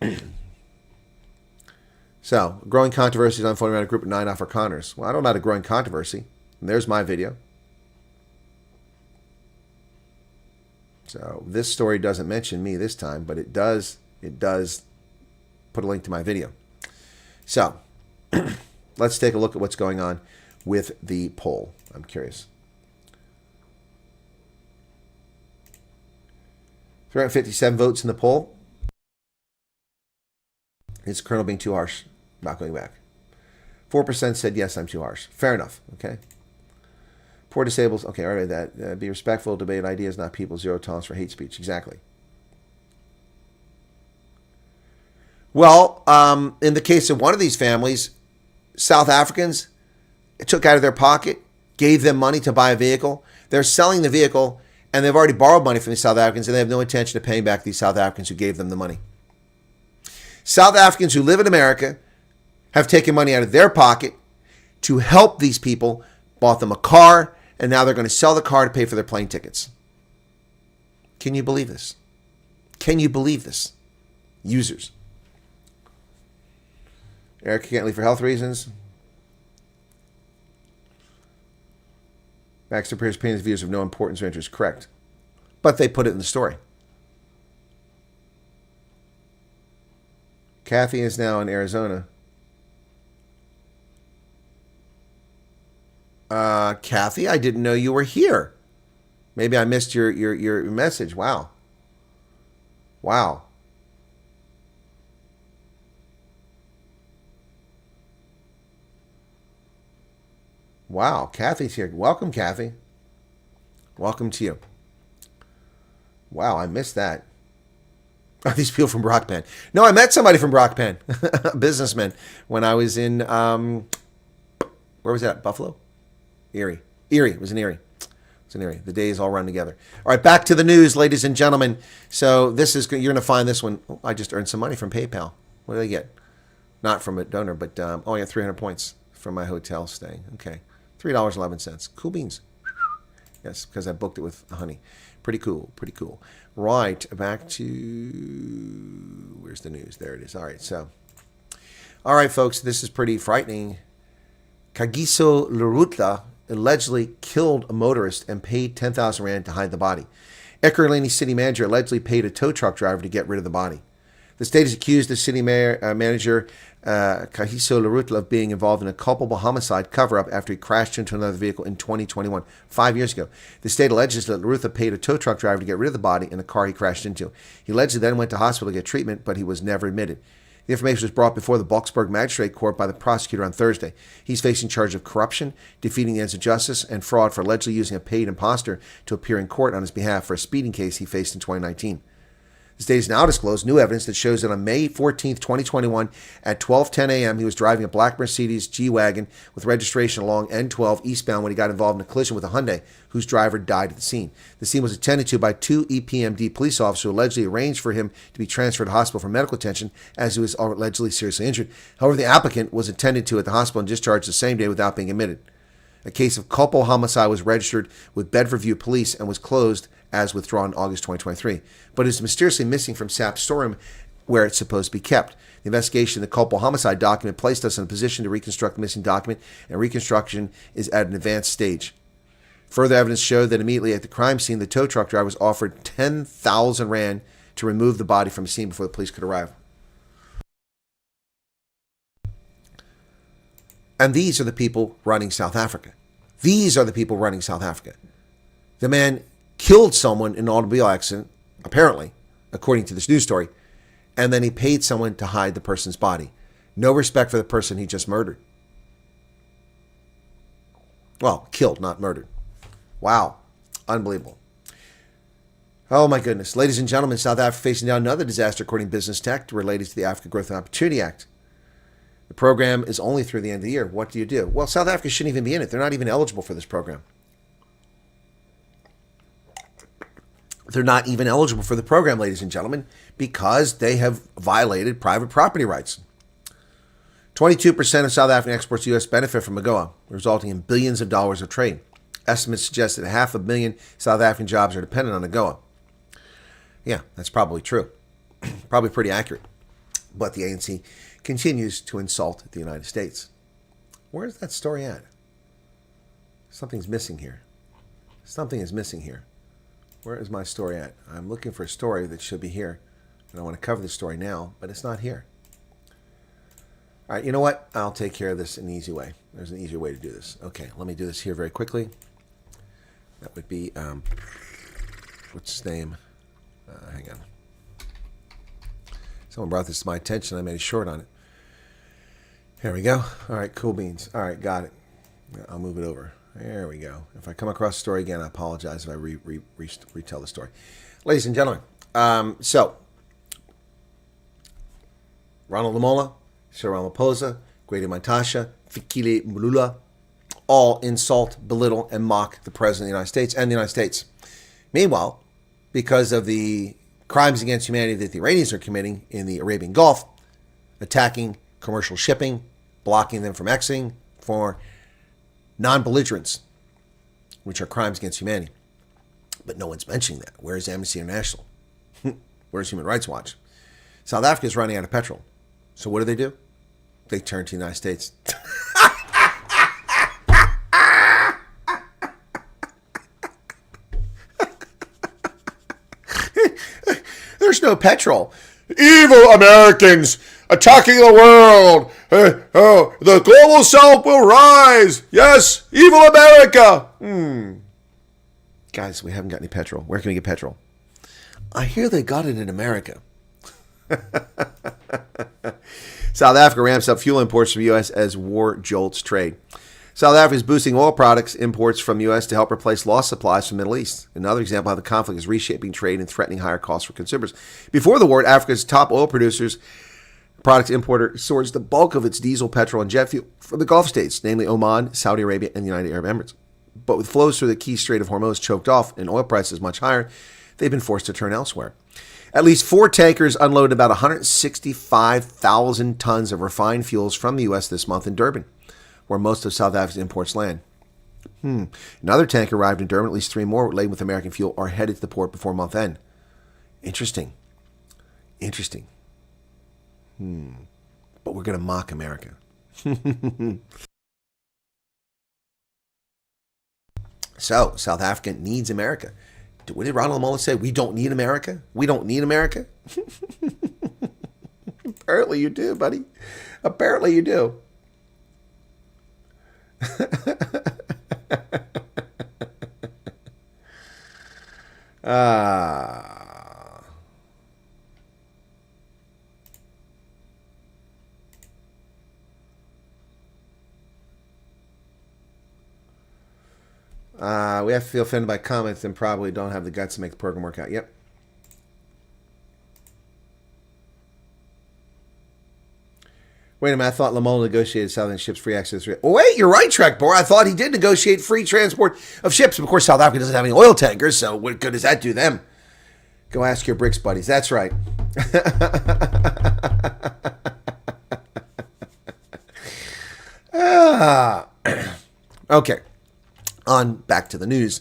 way. So, growing controversies unfolding around a group of 9 Afrikaners. Well, I don't know about a growing controversy. And there's my video. So, this story doesn't mention me this time, but it does put a link to my video. So, let's take a look at what's going on with the poll. I'm curious. 357 votes in the poll. Is Colonel being too harsh? Not going back. 4% said, yes, I'm too harsh. Fair enough. Okay. Poor disabled. Okay, I read that. Be respectful, debate ideas, not people. Zero tolerance for hate speech. Exactly. Well, in the case of one of these families, South Africans took out of their pocket, gave them money to buy a vehicle. They're selling the vehicle, and they've already borrowed money from the South Africans, and they have no intention of paying back these South Africans who gave them the money. South Africans who live in America have taken money out of their pocket to help these people, bought them a car, and now they're going to sell the car to pay for their plane tickets. Can you believe this? Can you believe this? Users. Erica can't leave for health reasons. Max Dupree's opinions views of no importance or interest. Correct. But they put it in the story. Kathy is now in Arizona. Kathy, I didn't know you were here. Maybe I missed your message. Wow. Wow. Wow, Kathy's here. Welcome, Kathy. Welcome to you. Wow, I missed that. Oh, these people from Brockpen. No, I met somebody from Brockpen, a businessman, when I was in, where was that? Buffalo? Erie. Erie. It was in Erie. It was in Erie. The days all run together. All right, back to the news, ladies and gentlemen. So this is, you're going to find this one. Oh, I just earned some money from PayPal. What did I get? Not from a donor, but, oh, I got 300 points from my hotel stay. Okay. $3.11. Cool beans. Yes, because I booked it with honey. Pretty cool. Pretty cool. Right. Back to... Where's the news? There it is. All right. So, all right, folks. This is pretty frightening. Kagiso Lurutla allegedly killed a motorist and paid 10,000 Rand to hide the body. Ekurhuleni city manager allegedly paid a tow truck driver to get rid of the body. The state has accused the city manager, Kagiso Lurutla, of being involved in a culpable homicide cover-up after he crashed into another vehicle in 2021, 5 years ago. The state alleges that Lurutla paid a tow truck driver to get rid of the body in a car he crashed into. He allegedly then went to hospital to get treatment, but he was never admitted. The information was brought before the Boksburg Magistrate Court by the prosecutor on Thursday. He's facing charge of corruption, defeating the ends of justice, and fraud for allegedly using a paid imposter to appear in court on his behalf for a speeding case he faced in 2019. The state has now disclosed new evidence that shows that on May 14th, 2021, at 12:10 a.m., he was driving a black Mercedes G-Wagon with registration along N12 eastbound when he got involved in a collision with a Hyundai, whose driver died at the scene. The scene was attended to by two EPMD police officers who allegedly arranged for him to be transferred to hospital for medical attention as he was allegedly seriously injured. However, the applicant was attended to at the hospital and discharged the same day without being admitted. A case of culpable homicide was registered with Bedfordview Police and was closed as withdrawn in August 2023, but is mysteriously missing from SAP's storeroom where it's supposed to be kept. The investigation of the culpable homicide document placed us in a position to reconstruct the missing document, and reconstruction is at an advanced stage. Further evidence showed that immediately at the crime scene, the tow truck driver was offered 10,000 rand to remove the body from the scene before the police could arrive. And these are the people running South Africa. These are the people running South Africa. The man killed someone in an automobile accident, apparently, according to this news story, and then he paid someone to hide the person's body. No respect for the person he just murdered. Well, killed, not murdered. Wow. Unbelievable. Oh my goodness. Ladies and gentlemen, South Africa facing down another disaster according to Business Tech related to the Africa Growth and Opportunity Act. The program is only through the end of the year. What do you do? Well, South Africa shouldn't even be in it. They're not even eligible for this program. They're not even eligible for the program, ladies and gentlemen, because they have violated private property rights. 22% of South African exports to the U.S. benefit from AGOA, resulting in billions of dollars of trade. Estimates suggest that 500,000 South African jobs are dependent on AGOA. Yeah, that's probably true. Probably pretty accurate. But the ANC continues to insult the United States. Where's that story at? Something's missing here. Something is missing here. Where is my story at? I'm looking for a story that should be here. And I want to cover the story now, but it's not here. All right, you know what? I'll take care of this in an easy way. There's an easier way to do this. Okay, let me do this here very quickly. That would be, what's his name? Hang on. Someone brought this to my attention. I made a short on it. There we go. All right, cool beans. All right, got it. I'll move it over. There we go. If I come across the story again, I apologize if I retell the story. Ladies and gentlemen, so Ronald Lamola, Sir Ramaphosa, Grady Mantashe, Fikile Mlula, all insult, belittle, and mock the President of the United States and the United States. Meanwhile, because of the crimes against humanity that the Iranians are committing in the Arabian Gulf, attacking commercial shipping, blocking them from exiting for non-belligerence, which are crimes against humanity. But no one's mentioning that. Where's Amnesty International? Where's Human Rights Watch? South Africa is running out of petrol. So what do? They turn to the United States. There's no petrol. Evil Americans attacking the world. The global south will rise. Yes, evil America. Guys, we haven't got any petrol. Where can we get petrol? I hear they got it in America. South Africa ramps up fuel imports from the U.S. as war jolts trade. South Africa is boosting oil products imports from the U.S. to help replace lost supplies from the Middle East. Another example of how the conflict is reshaping trade and threatening higher costs for consumers. Before the war, Africa's top oil producers, products importer, sourced the bulk of its diesel, petrol, and jet fuel from the Gulf states, namely Oman, Saudi Arabia, and the United Arab Emirates. But with flows through the key Strait of Hormuz choked off and oil prices much higher, they've been forced to turn elsewhere. At least 4 tankers unloaded about 165,000 tons of refined fuels from the U.S. this month in Durban, where most of South Africa's imports land. Another tank arrived in Durban. At least 3 more laden with American fuel are headed to the port before month end. Interesting. But we're going to mock America. So, South Africa needs America. What did Ronald Lamola say? We don't need America? We don't need America? Apparently you do, buddy. Apparently you do. We have to feel offended by comments and probably don't have the guts to make the program work out. Yep. Wait a minute, I thought Lamola negotiated Southern ships free access. Oh, wait, you're right, Trek Boy. I thought he did negotiate free transport of ships. Of course, South Africa doesn't have any oil tankers, so what good does that do them? Go ask your BRICS buddies. That's right. Okay, on back to the news.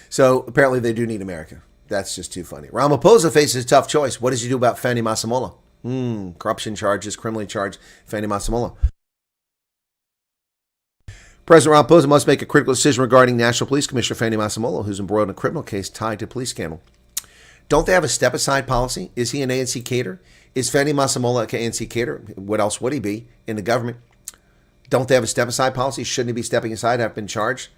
So apparently they do need America. That's just too funny. Ramaphosa faces a tough choice. What does he do about Fanny Masemola? Corruption charges, criminally charged Fanny Masemola. President Ramaphosa must make a critical decision regarding National Police Commissioner Fanny Masemola, who's embroiled in a criminal case tied to police scandal. Don't they have a step-aside policy? Is he an ANC cater? Is Fanny Masemola an ANC cater? What else would he be in the government? Don't they have a step-aside policy? Shouldn't he be stepping aside, have been charged?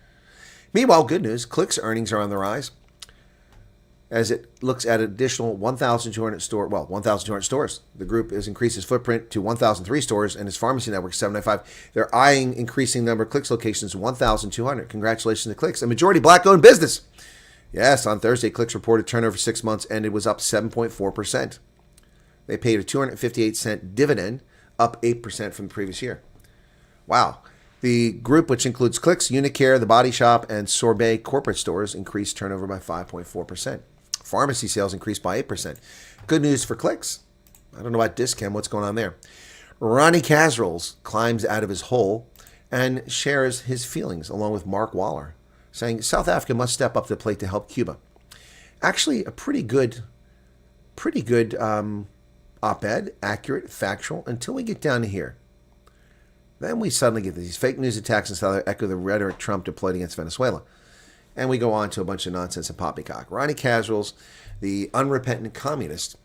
Meanwhile, good news, Click's earnings are on the rise as it looks at an additional 1,200 stores. The group has increased its footprint to 1,003 stores and its pharmacy network 795. They're eyeing increasing the number of Clicks locations to 1,200. Congratulations to Clicks, a majority black-owned business. Yes, on Thursday, Clicks reported turnover 6 months ended was up 7.4%. They paid a 258-cent dividend, up 8% from the previous year. Wow. The group, which includes Clicks, Unicare, The Body Shop, and Sorbet corporate stores, increased turnover by 5.4%. Pharmacy sales increased by 8%. Good news for Clicks. I don't know about Dischem. What's going on there? Ronnie Casseroles climbs out of his hole and shares his feelings along with Mark Waller, saying South Africa must step up to the plate to help Cuba. Actually, a pretty good op-ed, accurate, factual, until we get down to here. Then we suddenly get these fake news attacks in South Africa echo the rhetoric Trump deployed against Venezuela. And we go on to a bunch of nonsense and poppycock. Ronnie Casseroles, the unrepentant communist,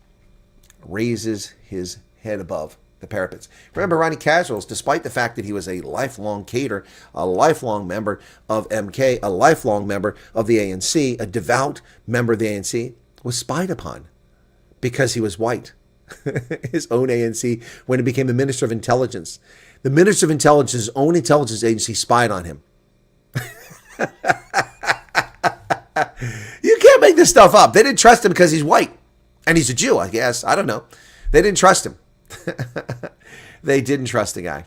raises his head above the parapets. Remember, Ronnie Casseroles, despite the fact that he was a lifelong cater, a lifelong member of MK, a lifelong member of the ANC, a devout member of the ANC, was spied upon because he was white. His own ANC, when he became the Minister of Intelligence. The Minister of Intelligence's own intelligence agency spied on him. You can't make this stuff up. They didn't trust him because he's white. And he's a Jew, I guess. I don't know. They didn't trust him. They didn't trust the guy.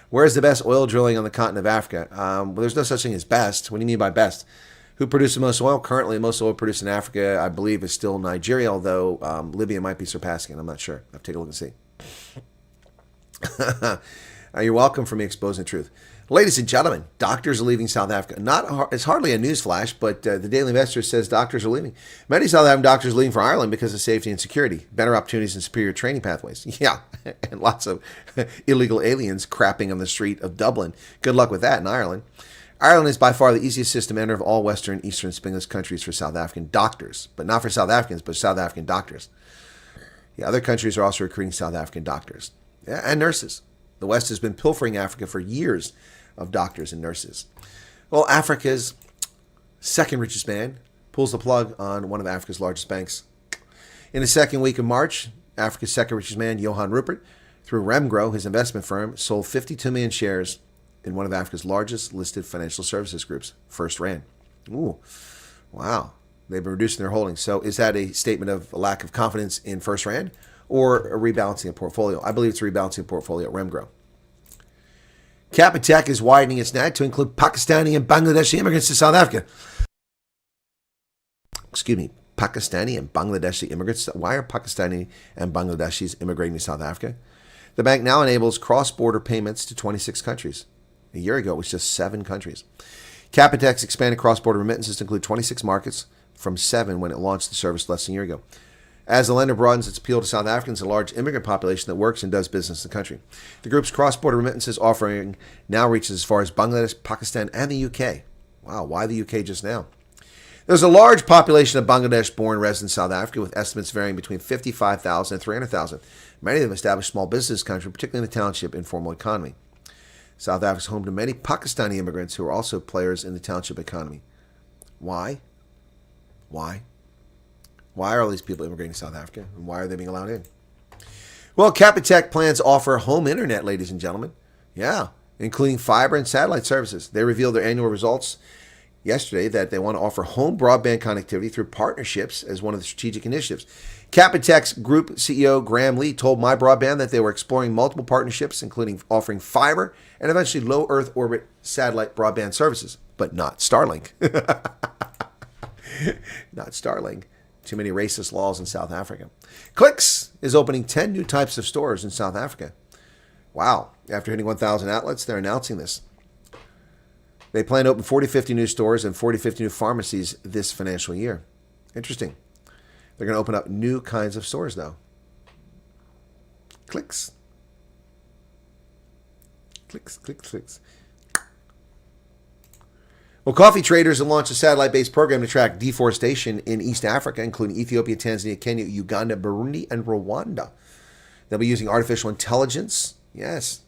Where's the best oil drilling on the continent of Africa? Well, there's no such thing as best. What do you mean by best? Who produces the most oil? Currently, most oil produced in Africa, I believe, is still Nigeria, although Libya might be surpassing it. I'm not sure. I'll take a look and see. You're welcome for me exposing the truth. Ladies and gentlemen, doctors are leaving South Africa. It's hardly a news flash, but the Daily Investor says doctors are leaving. Many South African doctors are leaving for Ireland because of safety and security, better opportunities and superior training pathways. Yeah, and lots of illegal aliens crapping on the street of Dublin. Good luck with that in Ireland. Ireland is by far the easiest system to enter of all Western, Eastern, Spingless countries for South African doctors, but not for South Africans, but South African doctors. Yeah, other countries are also recruiting South African doctors and nurses. The West has been pilfering Africa for years of doctors and nurses. Well, Africa's second richest man pulls the plug on one of Africa's largest banks. In the second week of March, Africa's second richest man, Johan Rupert, through Remgro, his investment firm, sold 52 million shares in one of Africa's largest listed financial services groups, First Rand. Ooh, wow. They've been reducing their holdings. So is that a statement of a lack of confidence in First Rand or a rebalancing of portfolio? I believe it's a rebalancing of portfolio at Remgro. Capitec is widening its net to include Pakistani and Bangladeshi immigrants to South Africa. Excuse me, Pakistani and Bangladeshi immigrants. Why are Pakistani and Bangladeshis immigrating to South Africa? The bank now enables cross-border payments to 26 countries. A year ago, it was just 7 countries. Capitec's expanded cross-border remittances to include 26 markets from 7 when it launched the service less than a year ago. As the lender broadens its appeal to South Africans, a large immigrant population that works and does business in the country. The group's cross-border remittances offering now reaches as far as Bangladesh, Pakistan, and the UK. Wow, why the UK just now? There's a large population of Bangladesh-born residents in South Africa, with estimates varying between 55,000 and 300,000. Many of them established small business in the country, particularly in the township informal economy. South Africa is home to many Pakistani immigrants who are also players in the township economy. Why? Why are all these people immigrating to South Africa? And why are they being allowed in? Well, Capitec plans to offer home internet, ladies and gentlemen. Yeah, including fiber and satellite services. They revealed their annual results yesterday that they want to offer home broadband connectivity through partnerships as one of the strategic initiatives. Capitec's Group CEO Graham Lee told My Broadband that they were exploring multiple partnerships, including offering fiber and eventually low Earth orbit satellite broadband services, but not Starlink. Not Starlink. Too many racist laws in South Africa. Clicks is opening 10 new types of stores in South Africa. Wow. After hitting 1,000 outlets, they're announcing this. They plan to open 40-50 new stores and 40-50 new pharmacies this financial year. Interesting. They're going to open up new kinds of stores, though. Clicks. Clicks, clicks, clicks. Well, coffee traders have launched a satellite-based program to track deforestation in East Africa, including Ethiopia, Tanzania, Kenya, Uganda, Burundi, and Rwanda. They'll be using artificial intelligence. Yes.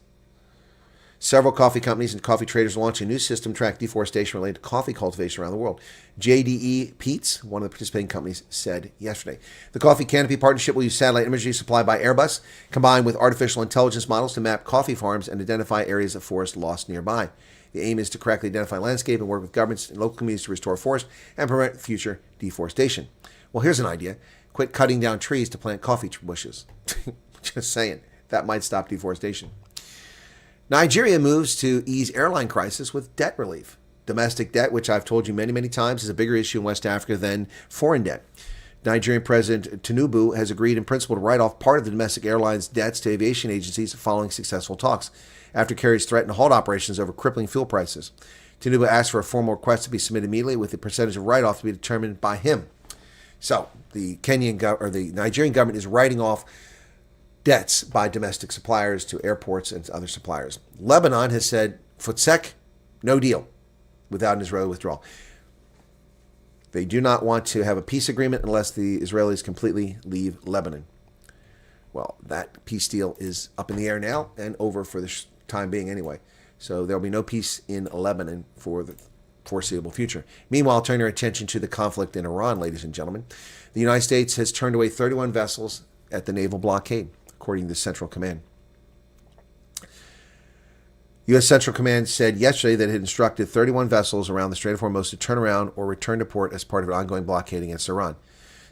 Several coffee companies and coffee traders are launching a new system to track deforestation related to coffee cultivation around the world. JDE Peets, one of the participating companies, said yesterday. The Coffee Canopy partnership will use satellite imagery supplied by Airbus, combined with artificial intelligence models to map coffee farms and identify areas of forest lost nearby. The aim is to correctly identify landscape and work with governments and local communities to restore forest and prevent future deforestation. Well, here's an idea. Quit cutting down trees to plant coffee bushes. Just saying. That might stop deforestation. Nigeria moves to ease airline crisis with debt relief. Domestic debt, which I've told you many, many times, is a bigger issue in West Africa than foreign debt. Nigerian President Tinubu has agreed in principle to write off part of the domestic airline's debts to aviation agencies following successful talks, after carriers threatened to halt operations over crippling fuel prices. Tinubu asked for a formal request to be submitted immediately, with the percentage of write-off to be determined by him. So the Nigerian government is writing off debts by domestic suppliers to airports and to other suppliers. Lebanon has said, Futsek, no deal without an Israeli withdrawal. They do not want to have a peace agreement unless the Israelis completely leave Lebanon. Well, that peace deal is up in the air now and over for the time being anyway. So there'll be no peace in Lebanon for the foreseeable future. Meanwhile, turn your attention to the conflict in Iran, ladies and gentlemen. The United States has turned away 31 vessels at the naval blockade, according to Central Command. U.S. Central Command said yesterday that it had instructed 31 vessels around the Strait of Hormuz to turn around or return to port as part of an ongoing blockade against Iran.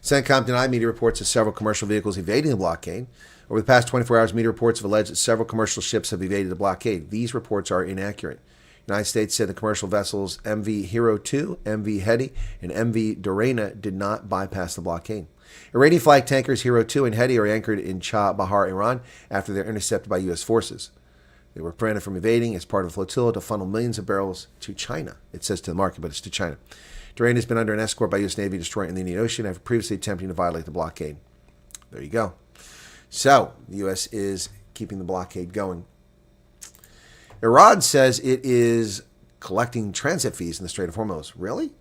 CENTCOM denied media reports of several commercial vehicles evading the blockade. Over the past 24 hours, media reports have alleged that several commercial ships have evaded the blockade. These reports are inaccurate. The United States said the commercial vessels MV Hero 2, MV Hedi, and MV Dorena did not bypass the blockade. Iranian flag tankers Hero 2 and Hedi are anchored in Chabahar, Iran, after they're intercepted by U.S. forces. They were prevented from evading as part of a flotilla to funnel millions of barrels to China. It says to the market, but it's to China. Dorena has been under an escort by U.S. Navy destroyed in the Indian Ocean after previously attempting to violate the blockade. There you go. So, the U.S. is keeping the blockade going. Iran says it is collecting transit fees in the Strait of Hormuz. Really?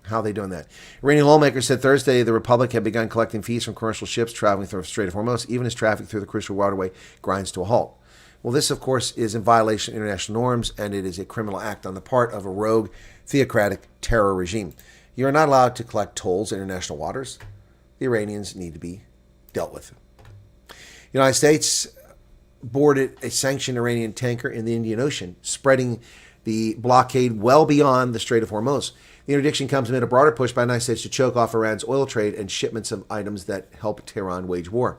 How are they doing that? Iranian lawmakers said Thursday the Republic had begun collecting fees from commercial ships traveling through the Strait of Hormuz, even as traffic through the crucial waterway grinds to a halt. Well, this, of course, is in violation of international norms, and it is a criminal act on the part of a rogue, theocratic terror regime. You are not allowed to collect tolls in international waters. The Iranians need to be dealt with. The United States boarded a sanctioned Iranian tanker in the Indian Ocean, spreading the blockade well beyond the Strait of Hormuz. The interdiction comes amid a broader push by the United States to choke off Iran's oil trade and shipments of items that help Tehran wage war.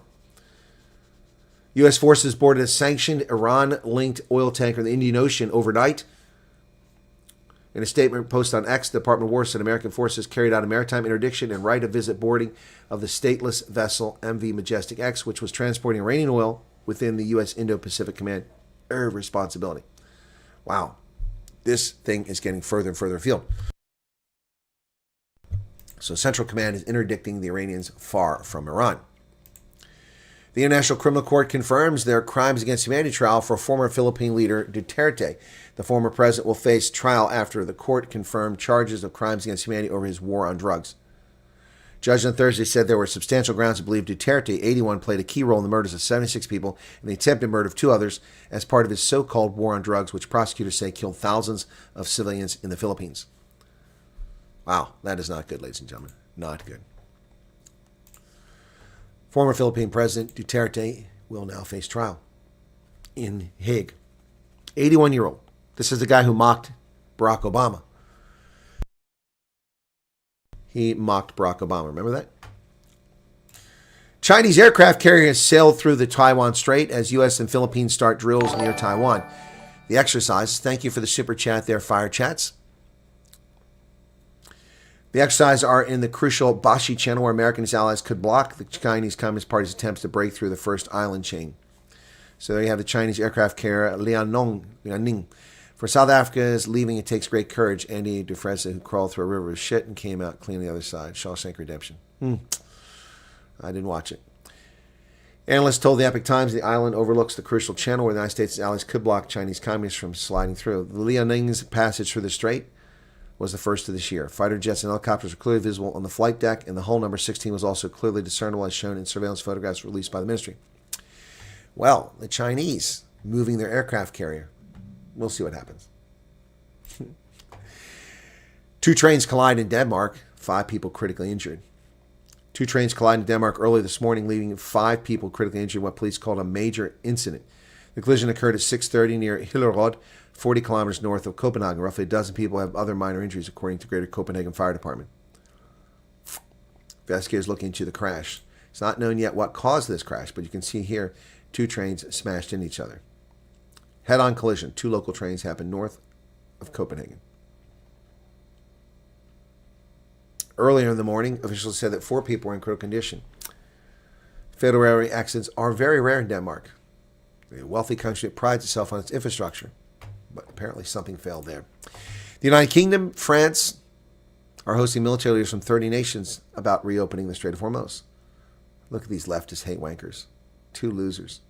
U.S. forces boarded a sanctioned Iran-linked oil tanker in the Indian Ocean overnight. In a statement posted on X, the Department of War said American forces carried out a maritime interdiction and right of visit boarding of the stateless vessel MV Majestic X, which was transporting Iranian oil within the U.S. Indo-Pacific Command responsibility. Wow. This thing is getting further and further afield. So Central Command is interdicting the Iranians far from Iran. The International Criminal Court confirms their crimes against humanity trial for former Philippine leader Duterte. The former president will face trial after the court confirmed charges of crimes against humanity over his war on drugs. Judge on Thursday said there were substantial grounds to believe Duterte, 81, played a key role in the murders of 76 people and the attempted murder of 2 others as part of his so-called war on drugs, which prosecutors say killed thousands of civilians in the Philippines. Wow, that is not good, ladies and gentlemen. Not good. Former Philippine President Duterte will now face trial in Hague. 81-year-old. This is the guy who mocked Barack Obama. He mocked Barack Obama. Remember that? Chinese aircraft carriers sailed through the Taiwan Strait as U.S. and Philippines start drills near Taiwan. The exercise, thank you for the super chat there, Fire Chats. The exercises are in the crucial Bashi Channel where American allies could block the Chinese Communist Party's attempts to break through the first island chain. So there you have the Chinese aircraft carrier Liaoning. For South Africa's leaving, it takes great courage. Andy Dufresne, who crawled through a river of shit and came out clean on the other side. Shawshank Redemption. I didn't watch it. Analysts told the Epoch Times the island overlooks the crucial channel where the United States allies could block Chinese communists from sliding through. The Liaoning's passage through the strait was the first of this year. Fighter jets and helicopters were clearly visible on the flight deck, and the hull number 16 was also clearly discernible as shown in surveillance photographs released by the ministry. Well, the Chinese moving their aircraft carrier. We'll see what happens. 2 trains collide in Denmark. 5 people critically injured. 2 trains collided in Denmark early this morning, leaving 5 people critically injured in what police called a major incident. The collision occurred at 6:30 near Hillerød, 40 kilometers north of Copenhagen. Roughly a dozen people have other minor injuries, according to Greater Copenhagen Fire Department. Investigators looking into the crash. It's not known yet what caused this crash, but you can see here 2 trains smashed into each other. Head-on collision. 2 local trains happened north of Copenhagen. Earlier in the morning, officials said that 4 people were in critical condition. Fatal railway accidents are very rare in Denmark, a wealthy country that prides itself on its infrastructure. But apparently something failed there. The United Kingdom, France are hosting military leaders from 30 nations about reopening the Strait of Hormuz. Look at these leftist hate wankers. 2 losers.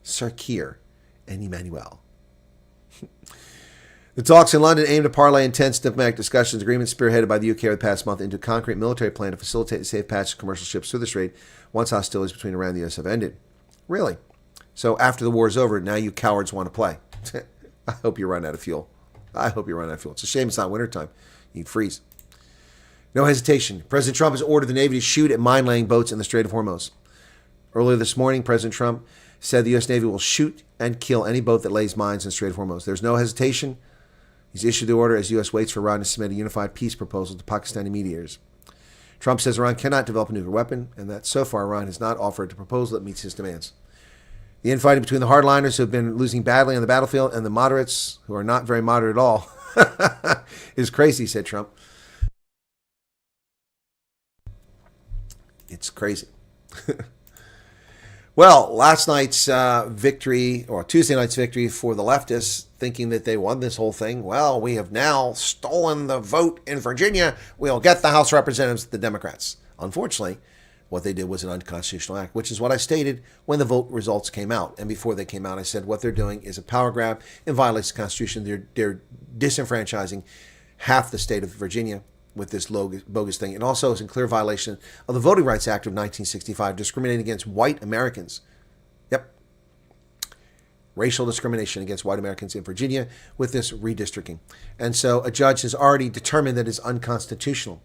Sir Keir and Emmanuel. The talks in London aim to parlay intense diplomatic discussions, agreements spearheaded by the UK over the past month, into a concrete military plan to facilitate the safe passage of commercial ships through the strait once hostilities between Iran and the US have ended. Really? So after the war is over, now you cowards want to play. I hope you run out of fuel. It's a shame it's not wintertime. You'd freeze. No hesitation. President Trump has ordered the Navy to shoot at mine-laying boats in the Strait of Hormuz. Earlier this morning, President Trump said the U.S. Navy will shoot and kill any boat that lays mines in the Strait of Hormuz. There's no hesitation. He's issued the order as the U.S. waits for Iran to submit a unified peace proposal to Pakistani mediators. Trump says Iran cannot develop a nuclear weapon, and that so far Iran has not offered a proposal that meets his demands. The infighting between the hardliners who have been losing badly on the battlefield and the moderates, who are not very moderate at all, is crazy, said Trump. It's crazy. Well, last night's victory, or Tuesday night's victory for the leftists, thinking that they won this whole thing. Well, we have now stolen the vote in Virginia. We'll get the House of Representatives, the Democrats. Unfortunately, what they did was an unconstitutional act, which is what I stated when the vote results came out. And before they came out, I said what they're doing is a power grab and violates the Constitution. They're disenfranchising half the state of Virginia with this bogus thing. And also is in clear violation of the Voting Rights Act of 1965, discriminating against white Americans. Yep. Racial discrimination against white Americans in Virginia with this redistricting. And so a judge has already determined that it's unconstitutional.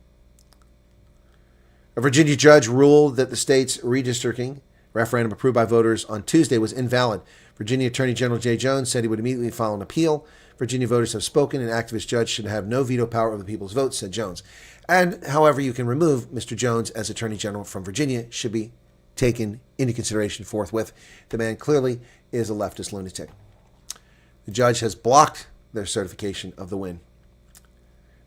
A Virginia judge ruled that the state's redistricting referendum approved by voters on Tuesday was invalid. Virginia Attorney General Jay Jones said he would immediately file an appeal. Virginia voters have spoken. An activist judge should have no veto power over the people's votes, said Jones. And however you can remove Mr. Jones as Attorney General from Virginia should be taken into consideration forthwith. The man clearly is a leftist lunatic. The judge has blocked their certification of the win.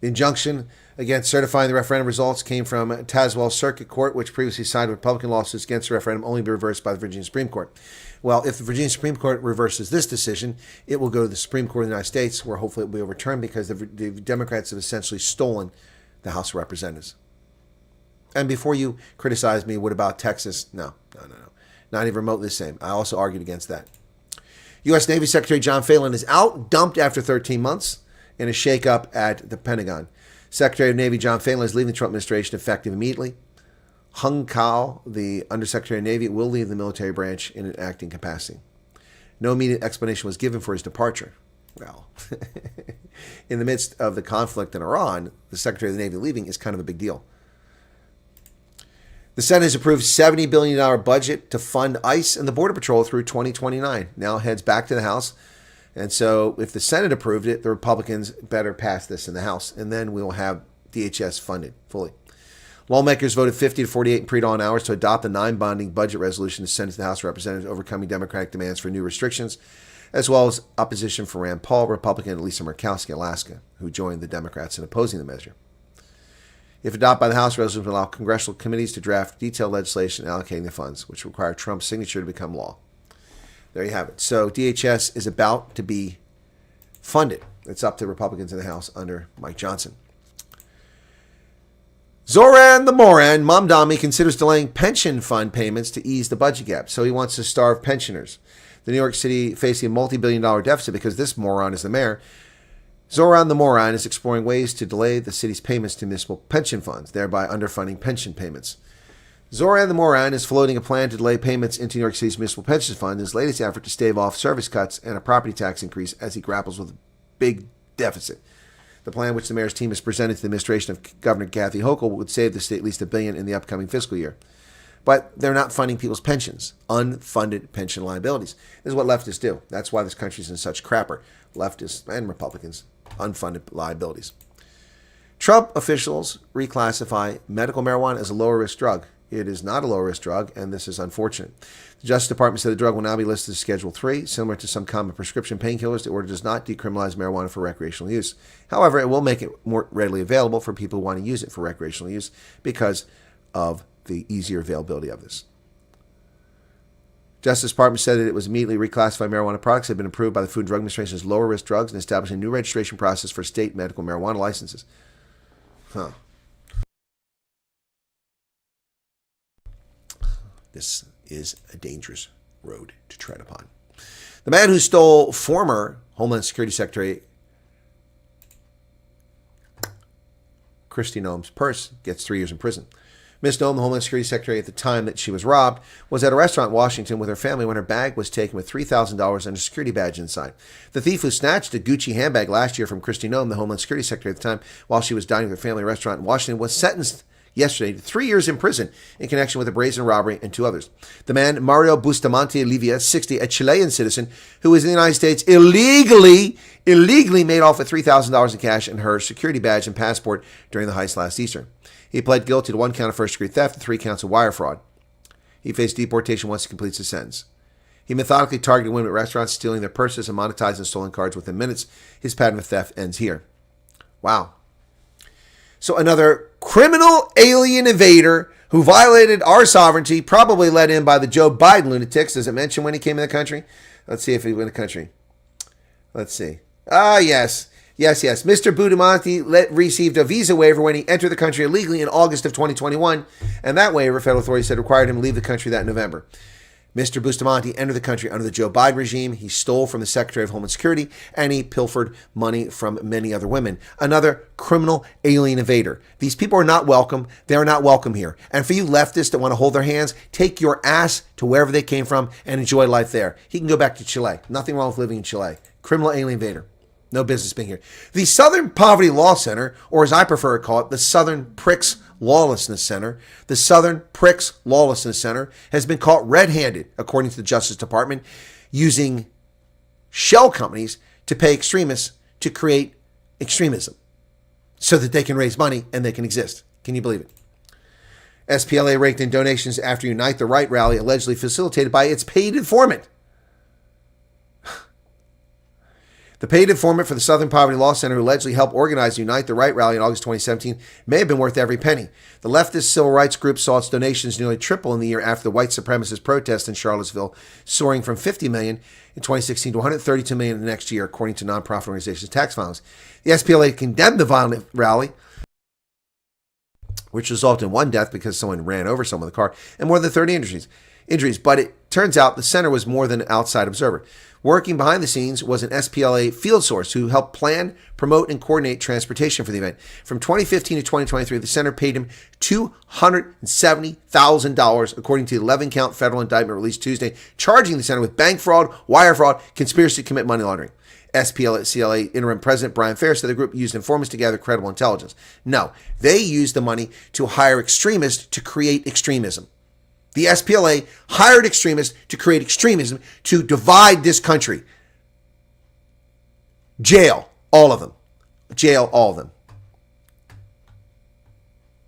The injunction against certifying the referendum results came from Tazewell Circuit Court, which previously sided with Republican lawsuits against the referendum, only to be reversed by the Virginia Supreme Court. Well, if the Virginia Supreme Court reverses this decision, it will go to the Supreme Court of the United States, where hopefully it will be overturned because the Democrats have essentially stolen the House of Representatives. And before you criticize me, what about Texas? No. Not even remotely the same. I also argued against that. U.S. Navy Secretary John Phelan is out, dumped after 13 months in a shakeup at the Pentagon. Secretary of Navy John Phelan is leaving the Trump administration effective immediately. Hung Kao, the Undersecretary of Navy, will leave the military branch in an acting capacity. No immediate explanation was given for his departure. Well, in the midst of the conflict in Iran, the Secretary of the Navy leaving is kind of a big deal. The Senate has approved $70 billion budget to fund ICE and the Border Patrol through 2029. Now heads back to the House. And so if the Senate approved it, the Republicans better pass this in the House. And then we'll have DHS funded fully. Lawmakers voted 50 to 48 in pre-dawn hours to adopt a non-binding budget resolution to send to the House of Representatives, overcoming Democratic demands for new restrictions, as well as opposition from Rand Paul, Republican, and Lisa Murkowski, Alaska, who joined the Democrats in opposing the measure. If adopted by the House, resolution will allow congressional committees to draft detailed legislation allocating the funds, which require Trump's signature to become law. There you have it. So DHS is about to be funded. It's up to Republicans in the House under Mike Johnson. Zoran the Moran, Mamdani, considers delaying pension fund payments to ease the budget gap. So he wants to starve pensioners. The New York City facing a multi-billion-dollar deficit because this moron is the mayor. Zoran the Moran is exploring ways to delay the city's payments to municipal pension funds, thereby underfunding pension payments. Zoran the Moran is floating a plan to delay payments into New York City's municipal pension fund in his latest effort to stave off service cuts and a property tax increase as he grapples with a big deficit. The plan, which the mayor's team has presented to the administration of Governor Kathy Hochul, would save the state at least $1 billion in the upcoming fiscal year. But they're not funding people's pensions, unfunded pension liabilities. This is what leftists do. That's why this country's in such crapper. Leftists and Republicans, unfunded liabilities. Trump officials reclassify medical marijuana as a lower-risk drug. It is not a low-risk drug, and this is unfortunate. The Justice Department said the drug will now be listed as Schedule 3, similar to some common prescription painkillers. The order does not decriminalize marijuana for recreational use. However, it will make it more readily available for people who want to use it for recreational use because of the easier availability of this. Justice Department said that it was immediately reclassified marijuana products that had been approved by the Food and Drug Administration as lower-risk drugs and established a new registration process for state medical marijuana licenses. This is a dangerous road to tread upon. The man who stole former Homeland Security Secretary Kristi Noem's purse gets 3 years in prison. Ms. Noem, the Homeland Security Secretary at the time that she was robbed, was at a restaurant in Washington with her family when her bag was taken with $3,000 and a security badge inside. The thief who snatched a Gucci handbag last year from Kristi Noem, the Homeland Security Secretary at the time, while she was dining with her family at a restaurant in Washington, was sentenced yesterday to 3 years in prison in connection with a brazen robbery and 2 others. The man, Mario Bustamante Olivia, 60, a Chilean citizen who was in the United States illegally made off with $3,000 in cash and her security badge and passport during the heist last Easter. He pled guilty to 1 count of first-degree theft and 3 counts of wire fraud. He faced deportation once he completes his sentence. He methodically targeted women at restaurants, stealing their purses and monetizing stolen cards within minutes. His pattern of theft ends here. Wow. So another criminal alien invader who violated our sovereignty, probably led in by the Joe Biden lunatics. Does it mention when he came in the country? Let's see if he went in the country. Let's see. Yes. Mr. Bustamante received a visa waiver when he entered the country illegally in August of 2021, and that waiver, federal authorities said, required him to leave the country that November. Mr. Bustamante entered the country under the Joe Biden regime. He stole from the Secretary of Homeland Security, and he pilfered money from many other women. Another criminal alien invader. These people are not welcome. They're not welcome here. And for you leftists that want to hold their hands, take your ass to wherever they came from and enjoy life there. He can go back to Chile. Nothing wrong with living in Chile. Criminal alien invader. No business being here. The Southern Poverty Law Center, or as I prefer to call it, the Southern Pricks Lawlessness Center, the Southern Pricks Lawlessness Center has been caught red-handed, according to the Justice Department, using shell companies to pay extremists to create extremism so that they can raise money and they can exist. Can you believe it? SPLA raked in donations after Unite the Right rally allegedly facilitated by its paid informant. The paid informant for the Southern Poverty Law Center, who allegedly helped organize the Unite the Right rally in August 2017, may have been worth every penny. The leftist civil rights group saw its donations nearly triple in the year after the white supremacist protest in Charlottesville, soaring from $50 million in 2016 to $132 million the next year, according to nonprofit organizations' tax filings. The SPLA condemned the violent rally, which resulted in 1 death because someone ran over someone with a car, and more than 30 injuries. But it turns out the center was more than an outside observer. Working behind the scenes was an SPLA field source who helped plan, promote, and coordinate transportation for the event. From 2015 to 2023, the center paid him $270,000, according to the 11-count federal indictment released Tuesday, charging the center with bank fraud, wire fraud, conspiracy to commit money laundering. SPLA interim president Brian Fair said the group used informants to gather credible intelligence. No, they used the money to hire extremists to create extremism. The SPLA hired extremists to create extremism to divide this country. Jail all of them. Jail all of them.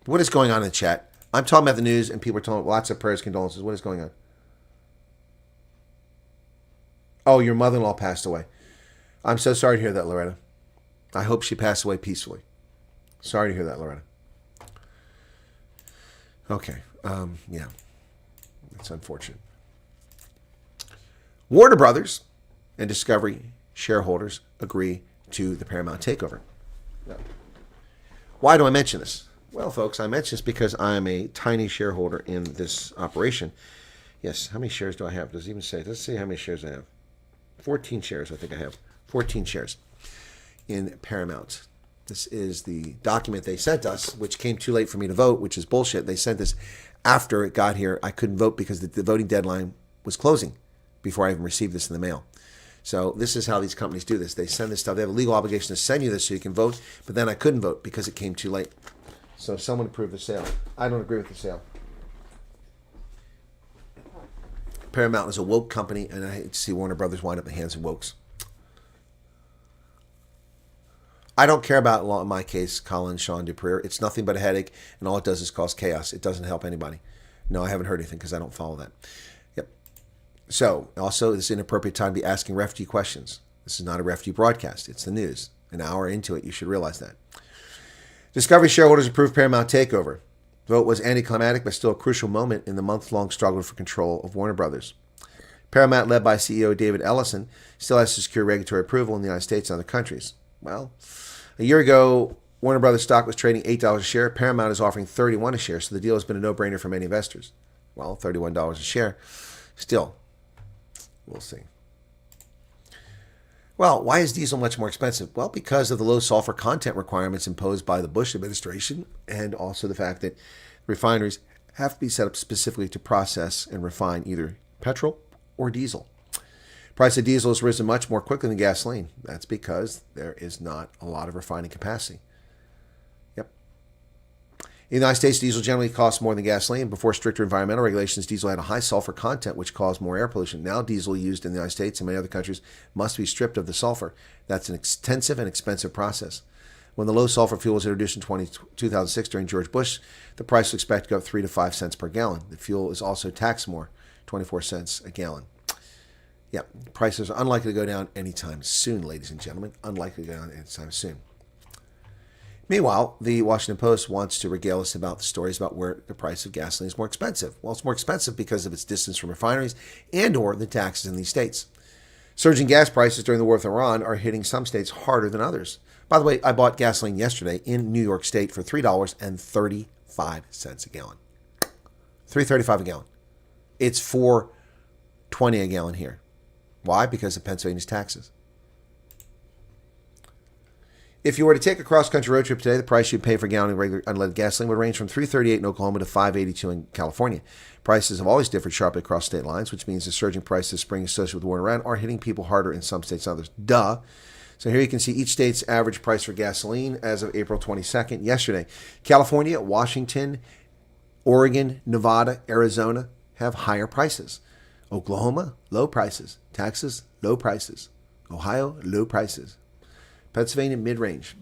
What is going on in the chat? I'm talking about the news, and people are telling lots of prayers, condolences. What is going on? Oh, your mother-in-law passed away. I'm so sorry to hear that, Loretta. I hope she passed away peacefully. Sorry to hear that, Loretta. Okay. Yeah. That's unfortunate. Warner Brothers and Discovery shareholders agree to the Paramount takeover. Now, why do I mention this? Well, folks, I mention this because I'm a tiny shareholder in this operation. Yes, how many shares do I have? Does it even say? Let's see how many shares I have. 14 shares, I think I have. 14 shares in Paramount. This is the document they sent us, which came too late for me to vote, which is bullshit. They sent this after it got here. I couldn't vote because the voting deadline was closing before I even received this in the mail. So this is how these companies do this. They send this stuff. They have a legal obligation to send you this so you can vote, but then I couldn't vote because it came too late. So someone approved the sale. I don't agree with the sale. Paramount is a woke company, and I hate to see Warner Brothers wind up in the hands of wokes. I don't care about, in my case, Colin, Sean Dupree. It's nothing but a headache, and all it does is cause chaos. It doesn't help anybody. No, I haven't heard anything because I don't follow that. Yep. So, also, this is an appropriate time to be asking refugee questions. This is not a refugee broadcast. It's the news. An hour into it, you should realize that. Discovery shareholders approved Paramount takeover. The vote was anticlimactic, but still a crucial moment in the month-long struggle for control of Warner Brothers. Paramount, led by CEO David Ellison, still has to secure regulatory approval in the United States and other countries. Well, a year ago, Warner Brothers stock was trading $8 a share. Paramount is offering $31 a share, so the deal has been a no-brainer for many investors. Well, $31 a share. Still, we'll see. Well, why is diesel much more expensive? Well, because of the low sulfur content requirements imposed by the Bush administration, and also the fact that refineries have to be set up specifically to process and refine either petrol or diesel. Price of diesel has risen much more quickly than gasoline. That's because there is not a lot of refining capacity. Yep. In the United States, diesel generally costs more than gasoline. Before stricter environmental regulations, diesel had a high sulfur content, which caused more air pollution. Now, diesel used in the United States and many other countries must be stripped of the sulfur. That's an extensive and expensive process. When the low sulfur fuel was introduced in 2006 during George Bush, the price was expected to go up 3 to 5 cents per gallon. The fuel is also taxed more, 24 cents a gallon. Yeah, prices are unlikely to go down anytime soon, ladies and gentlemen. Unlikely to go down anytime soon. Meanwhile, the Washington Post wants to regale us about the stories about where the price of gasoline is more expensive. Well, it's more expensive because of its distance from refineries and or the taxes in these states. Surging gas prices during the war with Iran are hitting some states harder than others. By the way, I bought gasoline yesterday in New York State for $3.35 a gallon. $3.35 a gallon. It's $4.20 a gallon here. Why? Because of Pennsylvania's taxes. If you were to take a cross-country road trip today, the price you'd pay for a gallon of regular unleaded gasoline would range from $3.38 in Oklahoma to $5.82 in California. Prices have always differed sharply across state lines, which means the surging prices this spring associated with the war in Iran are hitting people harder in some states than others. Duh. So here you can see each state's average price for gasoline as of April 22nd, yesterday. California, Washington, Oregon, Nevada, Arizona have higher prices. Oklahoma, low prices. Texas, low prices. Ohio, low prices. Pennsylvania, mid-range.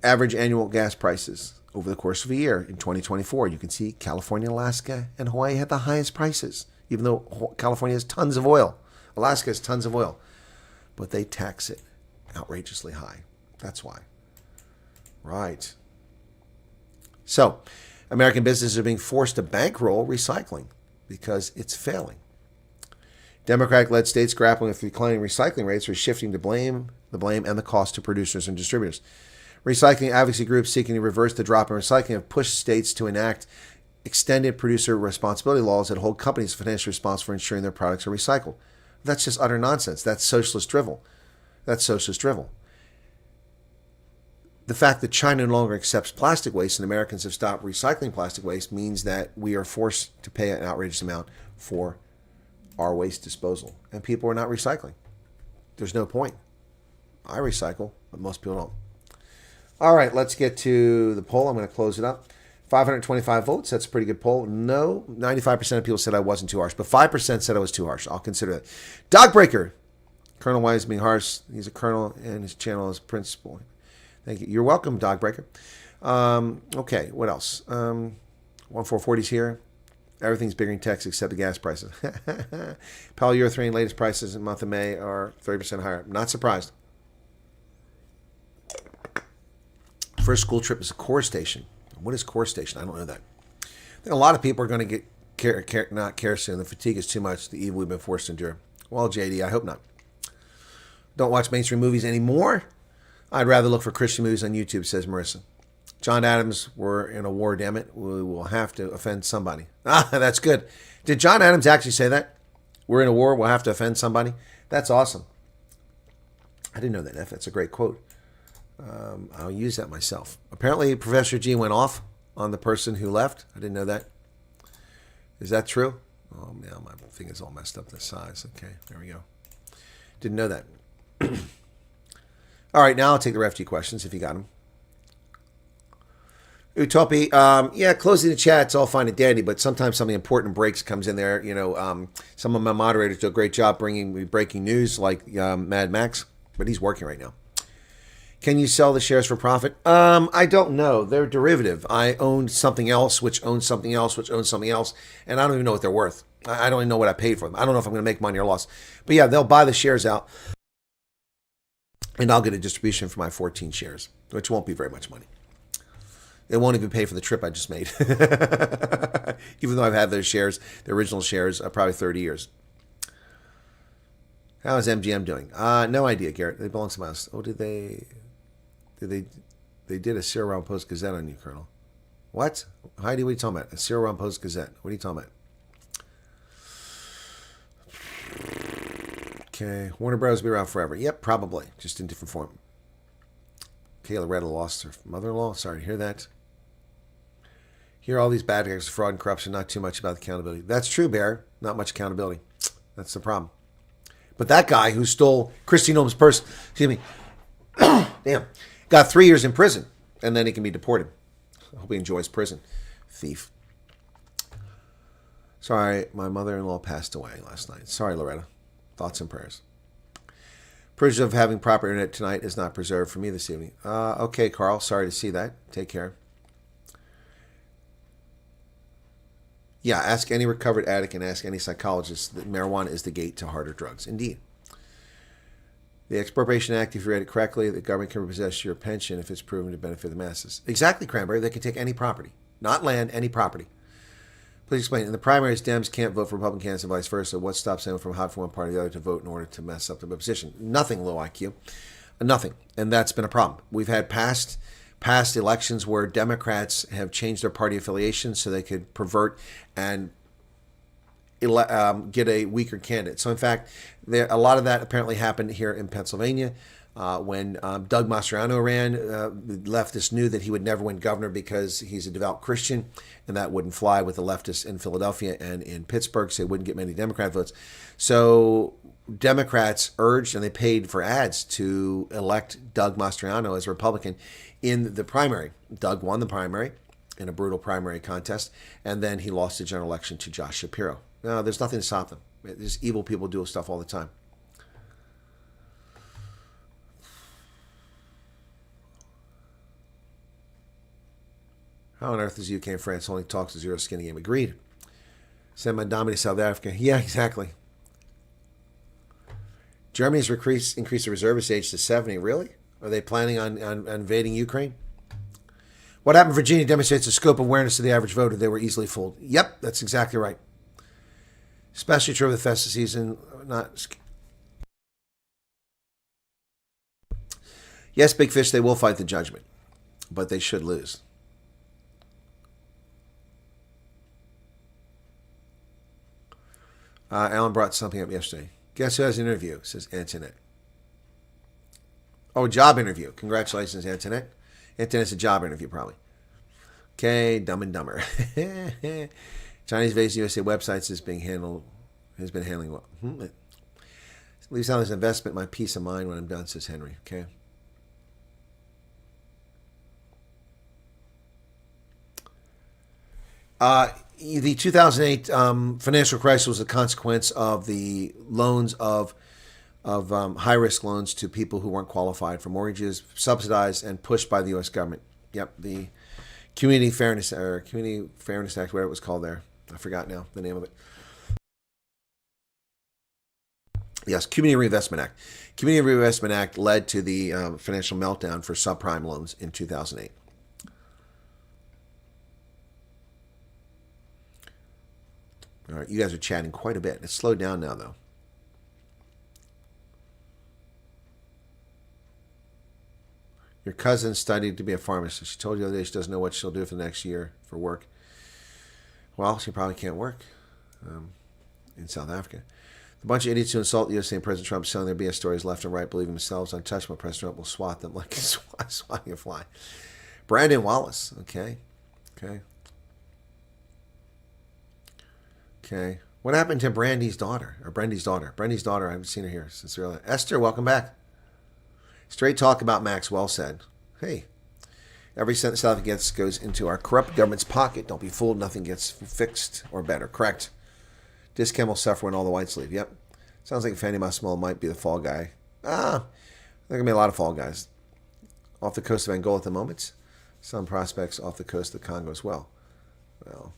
Average annual gas prices over the course of a year in 2024. You can see California, Alaska, and Hawaii had the highest prices, even though California has tons of oil. Alaska has tons of oil. But they tax it outrageously high. That's why. Right. So, American businesses are being forced to bankroll recycling because it's failing. Democratic-led states grappling with declining recycling rates are shifting the blame and the cost to producers and distributors. Recycling advocacy groups seeking to reverse the drop in recycling have pushed states to enact extended producer responsibility laws that hold companies financially responsible for ensuring their products are recycled. That's just utter nonsense. That's socialist drivel. The fact that China no longer accepts plastic waste and Americans have stopped recycling plastic waste means that we are forced to pay an outrageous amount for our waste disposal. And people are not recycling. There's no point. I recycle, but most people don't. All right, let's get to the poll. I'm going to close it up. 525 votes. That's a pretty good poll. No, 95% of people said I wasn't too harsh, but 5% said I was too harsh. I'll consider that. Dogbreaker. Colonel Wyatt is being harsh. He's a colonel, and his channel is principal. Thank you. You're welcome, Dog Breaker. Okay, what else? 1440's here. Everything's bigger in Texas except the gas prices. Polyurethane latest prices in the month of May are 30% higher. Not surprised. First school trip is a core station. What is core station? I don't know that. I think a lot of people are going to get not care soon. The fatigue is too much. The evil we've been forced to endure. Well, JD, I hope not. Don't watch mainstream movies anymore. I'd rather look for Christian movies on YouTube, says Marissa. John Adams, we're in a war, damn it. We will have to offend somebody. Ah, that's good. Did John Adams actually say that? We're in a war, we'll have to offend somebody? That's awesome. I didn't know that. That's a great quote. I'll use that myself. Apparently, Professor G went off on the person who left. I didn't know that. Is that true? Oh, man, my thing is all messed up this size. Okay, there we go. Didn't know that. All right, now I'll take the refugee questions if you got them. Utopi, yeah, closing the chat's all fine and dandy, but sometimes something important breaks comes in there. You know, some of my moderators do a great job bringing me breaking news, like Mad Max, but he's working right now. Can you sell the shares for profit? I don't know. They're derivative. I own something else, which owns something else, which owns something else, and I don't even know what they're worth. I don't even know what I paid for them. I don't know if I'm going to make money or loss. But yeah, they'll buy the shares out, and I'll get a distribution for my 14 shares, which won't be very much money. It won't even pay for the trip I just made. Even though I've had those shares, the original shares, probably 30 years. How is MGM doing? No idea, Garrett. They belong to somebody else. Oh, they did a Serial Round Post Gazette on you, Colonel. What? Heidi, what are you talking about? A Serial Round Post Gazette. What are you talking about? Okay. Warner Bros. Will be around forever. Yep, probably. Just in different form. Okay, Loretta lost her mother-in-law. Sorry to hear that. Hear all these bad guys, fraud and corruption, not too much about accountability. That's true, Bear. Not much accountability. That's the problem. But that guy who stole Christy Nolan's purse, excuse me, damn, got 3 years in prison, and then he can be deported. I hope he enjoys prison. Thief. Sorry, my mother-in-law passed away last night. Sorry, Loretta. Thoughts and prayers. Privilege of having proper internet tonight is not preserved for me this evening. Okay, Carl. Sorry to see that. Take care. Yeah, ask any recovered addict and ask any psychologist that marijuana is the gate to harder drugs. Indeed. The Expropriation Act, if you read it correctly, the government can repossess your pension if it's proven to benefit the masses. Exactly, Cranberry. They can take any property. Not land, any property. Please explain. In the primaries, Dems can't vote for Republican candidates and vice versa. What stops anyone from hopping from one party to the other to vote in order to mess up the position? Nothing, low IQ. Nothing. And that's been a problem. We've had past elections where Democrats have changed their party affiliation so they could pervert and get a weaker candidate. So, in fact, a lot of that apparently happened here in Pennsylvania. When Doug Mastriano ran, leftists knew that he would never win governor because he's a devout Christian, and that wouldn't fly with the leftists in Philadelphia and in Pittsburgh, so they wouldn't get many Democrat votes. So Democrats urged, and they paid for ads to elect Doug Mastriano as a Republican in the primary. Doug won the primary in a brutal primary contest, and then he lost the general election to Josh Shapiro. No, there's nothing to stop them. There's evil people do stuff all the time. How on earth is UK and France only talks to zero skinny game? Agreed. Send my Domini to South Africa. Yeah, exactly. Germany has increased the reservist age to 70. Really? Are they planning on invading Ukraine? What happened in Virginia demonstrates the scope of awareness of the average voter. They were easily fooled. Yep, that's exactly right. Especially true of the festive season. Yes, Big Fish, they will fight the judgment, but they should lose. Alan brought something up yesterday. Guess who has an interview? Says Antoinette. Oh, job interview. Congratulations, Antoinette. Antoinette's a job interview, probably. Okay, Dumb and Dumber. Chinese Vase USA websites has been handling well. Leaves out this investment my peace of mind when I'm done, says Henry. Okay. The 2008 financial crisis was a consequence of the loans of of high-risk loans to people who weren't qualified for mortgages, subsidized and pushed by the U.S. government. Yep, the Community Fairness Act, whatever it was called there. I forgot now the name of it. Yes, Community Reinvestment Act. Community Reinvestment Act led to the financial meltdown for subprime loans in 2008. All right, you guys are chatting quite a bit. It's slowed down now, though. Your cousin studied to be a pharmacist. She told you the other day she doesn't know what she'll do for the next year for work. Well, she probably can't work in South Africa. The bunch of idiots who insult the U.S. and President Trump selling their BS stories left and right, believing themselves untouchable. President Trump will swat them like he's swatting a fly. Brandon Wallace. Okay. What happened to Brandy's daughter? Or Brendy's daughter? Brendy's daughter, I haven't seen her here since earlier. Esther, welcome back. Straight talk about Max well said. Hey, every cent the South gets goes into our corrupt government's pocket. Don't be fooled. Nothing gets fixed or better. Correct. Discount will suffer when all the whites leave. Yep. Sounds like Fanny Masmol might be the fall guy. There are going to be a lot of fall guys. Off the coast of Angola at the moment. Some prospects off the coast of the Congo as well. Well,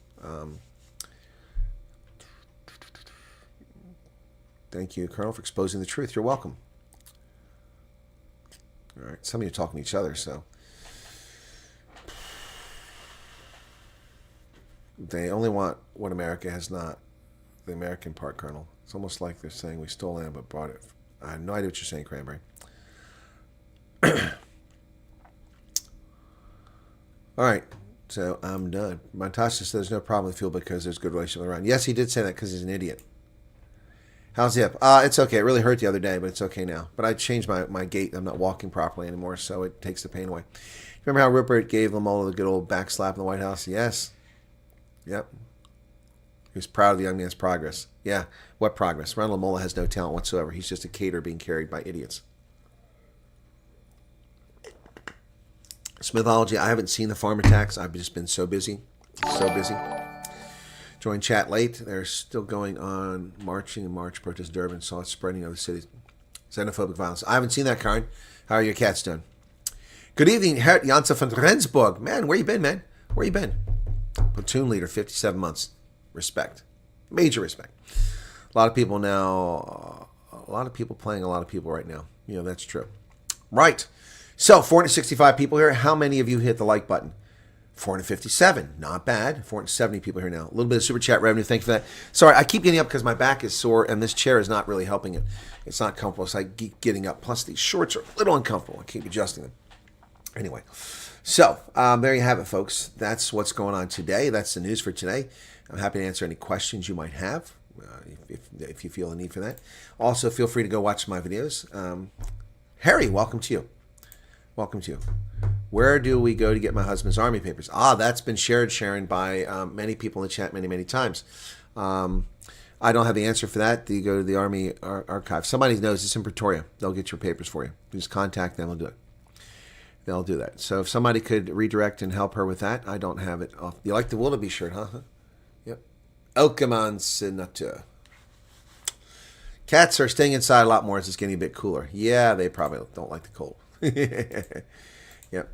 thank you, Colonel, for exposing the truth. You're welcome. All right. Some of you are talking to each other, so. They only want what America has not. The American part, Colonel. It's almost like they're saying we stole land but brought it. I have no idea what you're saying, Cranberry. All right, so I'm done. Montasha says there's no problem with fuel because there's good relationship with Iran. Yes, he did say that because he's an idiot. How's the hip? It's okay. It really hurt the other day, but it's okay now. But I changed my gait. I'm not walking properly anymore, so it takes the pain away. Remember how Rupert gave Lamola the good old back slap in the White House? Yes. Yep. He was proud of the young man's progress. Yeah, what progress? Ron Lamola has no talent whatsoever. He's just a cater being carried by idiots. Smithology, I haven't seen the farm attacks. I've just been so busy. Joined chat late. They're still going on marching and march protest Durban. Saw it spreading other cities. Xenophobic violence. I haven't seen that, Karen. How are your cats doing? Good evening, Hert Janssen van Rensburg. Man, where you been, man? Where you been? Platoon leader, 57 months. Respect. Major respect. A lot of people now, a lot of people playing a lot of people right now. You know, that's true. Right. So, 465 people here. How many of you hit the like button? 457. Not bad. 470 people here now. A little bit of super chat revenue. Thank you for that. Sorry, I keep getting up because my back is sore and this chair is not really helping it. It's not comfortable. So I keep getting up. Plus, these shorts are a little uncomfortable. I keep adjusting them. Anyway. So, there you have it, folks. That's what's going on today. That's the news for today. I'm happy to answer any questions you might have, if you feel the need for that. Also, feel free to go watch my videos. Harry, welcome to you. Welcome to you. Where do we go to get my husband's Army papers? That's been shared, Sharon, by many people in the chat many times. I don't have the answer for that. You go to the Army archive. Somebody knows. It's in Pretoria. They'll get your papers for you. Just contact them. They'll do it. They'll do that. So if somebody could redirect and help her with that, I don't have it. You like the Willoughby shirt, huh? Yep. Elkeman Senator. Cats are staying inside a lot more as it's getting a bit cooler. Yeah, they probably don't like the cold. Yep.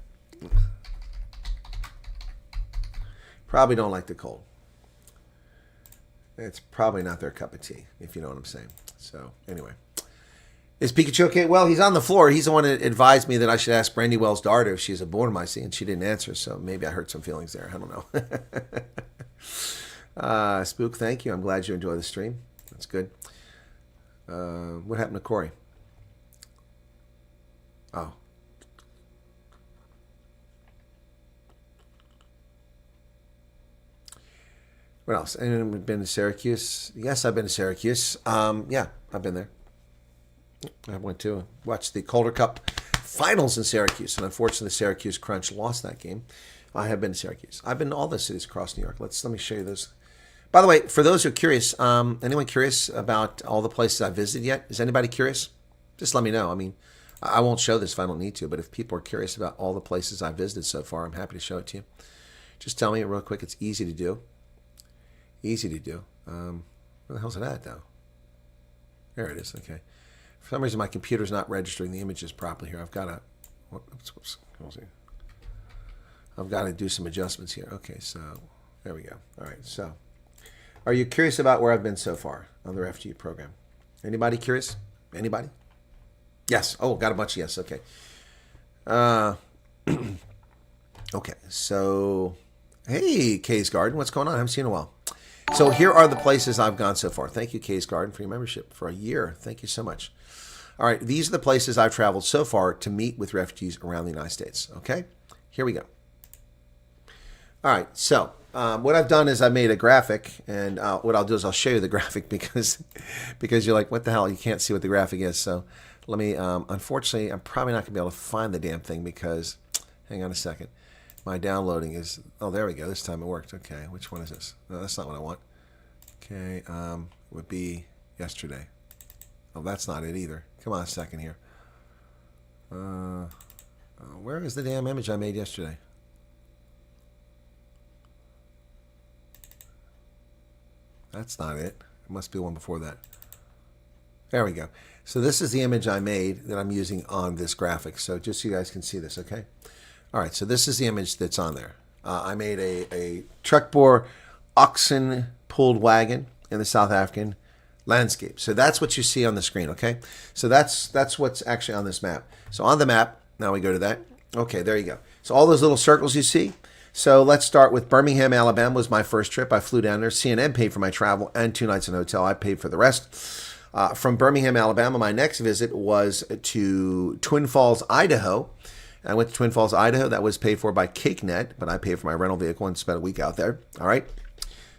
Probably don't like the cold. It's probably not their cup of tea, if you know what I'm saying. So, anyway. Is Pikachu okay? Well, he's on the floor. He's the one that advised me that I should ask Brandy Wells' daughter if she's a Bordermicey, and she didn't answer, so maybe I hurt some feelings there. I don't know. Spook, thank you. I'm glad you enjoy the stream. That's good. What happened to Corey? Oh. What else? Anyone been to Syracuse? Yes, I've been to Syracuse. Yeah, I've been there. I went to watch the Calder Cup finals in Syracuse, and unfortunately, the Syracuse Crunch lost that game. I have been to Syracuse. I've been to all the cities across New York. Let me show you those. By the way, for those who are curious, anyone curious about all the places I've visited yet? Is anybody curious? Just let me know. I mean, I won't show this if I don't need to, but if people are curious about all the places I've visited so far, I'm happy to show it to you. Just tell me real quick. It's easy to do. Easy to do. Where the hell's it at, though? There it is. Okay. For some reason, my computer's not registering the images properly here. I've got to, I've got to do some adjustments here. Okay, so there we go. All right, so are you curious about where I've been so far on the refugee program? Anybody curious? Anybody? Yes. Oh, got a bunch of yes. Okay. Okay, so hey, Kay's Garden, what's going on? I haven't seen you in a while. So here are the places I've gone so far. Thank you, Kay's Garden, for your membership for a year. Thank you so much. All right, these are the places I've traveled so far to meet with refugees around the United States. Okay, here we go. All right, so what I've done is I made a graphic, and what I'll do is I'll show you the graphic because you're like, what the hell? You can't see what the graphic is. So let me, unfortunately, I'm probably not going to be able to find the damn thing because, hang on a second. My downloading is, oh, there we go. This time it worked. Okay, which one is this? No, that's not what I want. Okay, would be yesterday. Oh, that's not it either. Come on a second here. Where is the damn image I made yesterday? That's not it. It must be one before that. There we go. So this is the image I made that I'm using on this graphic. So just so you guys can see this, okay? All right, so this is the image that's on there. I made a truck bore oxen pulled wagon in the South African landscape. So that's what you see on the screen, okay? So that's what's actually on this map. So on the map, now we go to that. Okay, there you go. So all those little circles you see. So let's start with Birmingham, Alabama was my first trip. I flew down there. CNN paid for my travel and 2 nights in a hotel. I paid for the rest. From Birmingham, Alabama, my next visit was to Twin Falls, Idaho. I went to Twin Falls, Idaho. That was paid for by CakeNet, but I paid for my rental vehicle and spent a week out there. All right.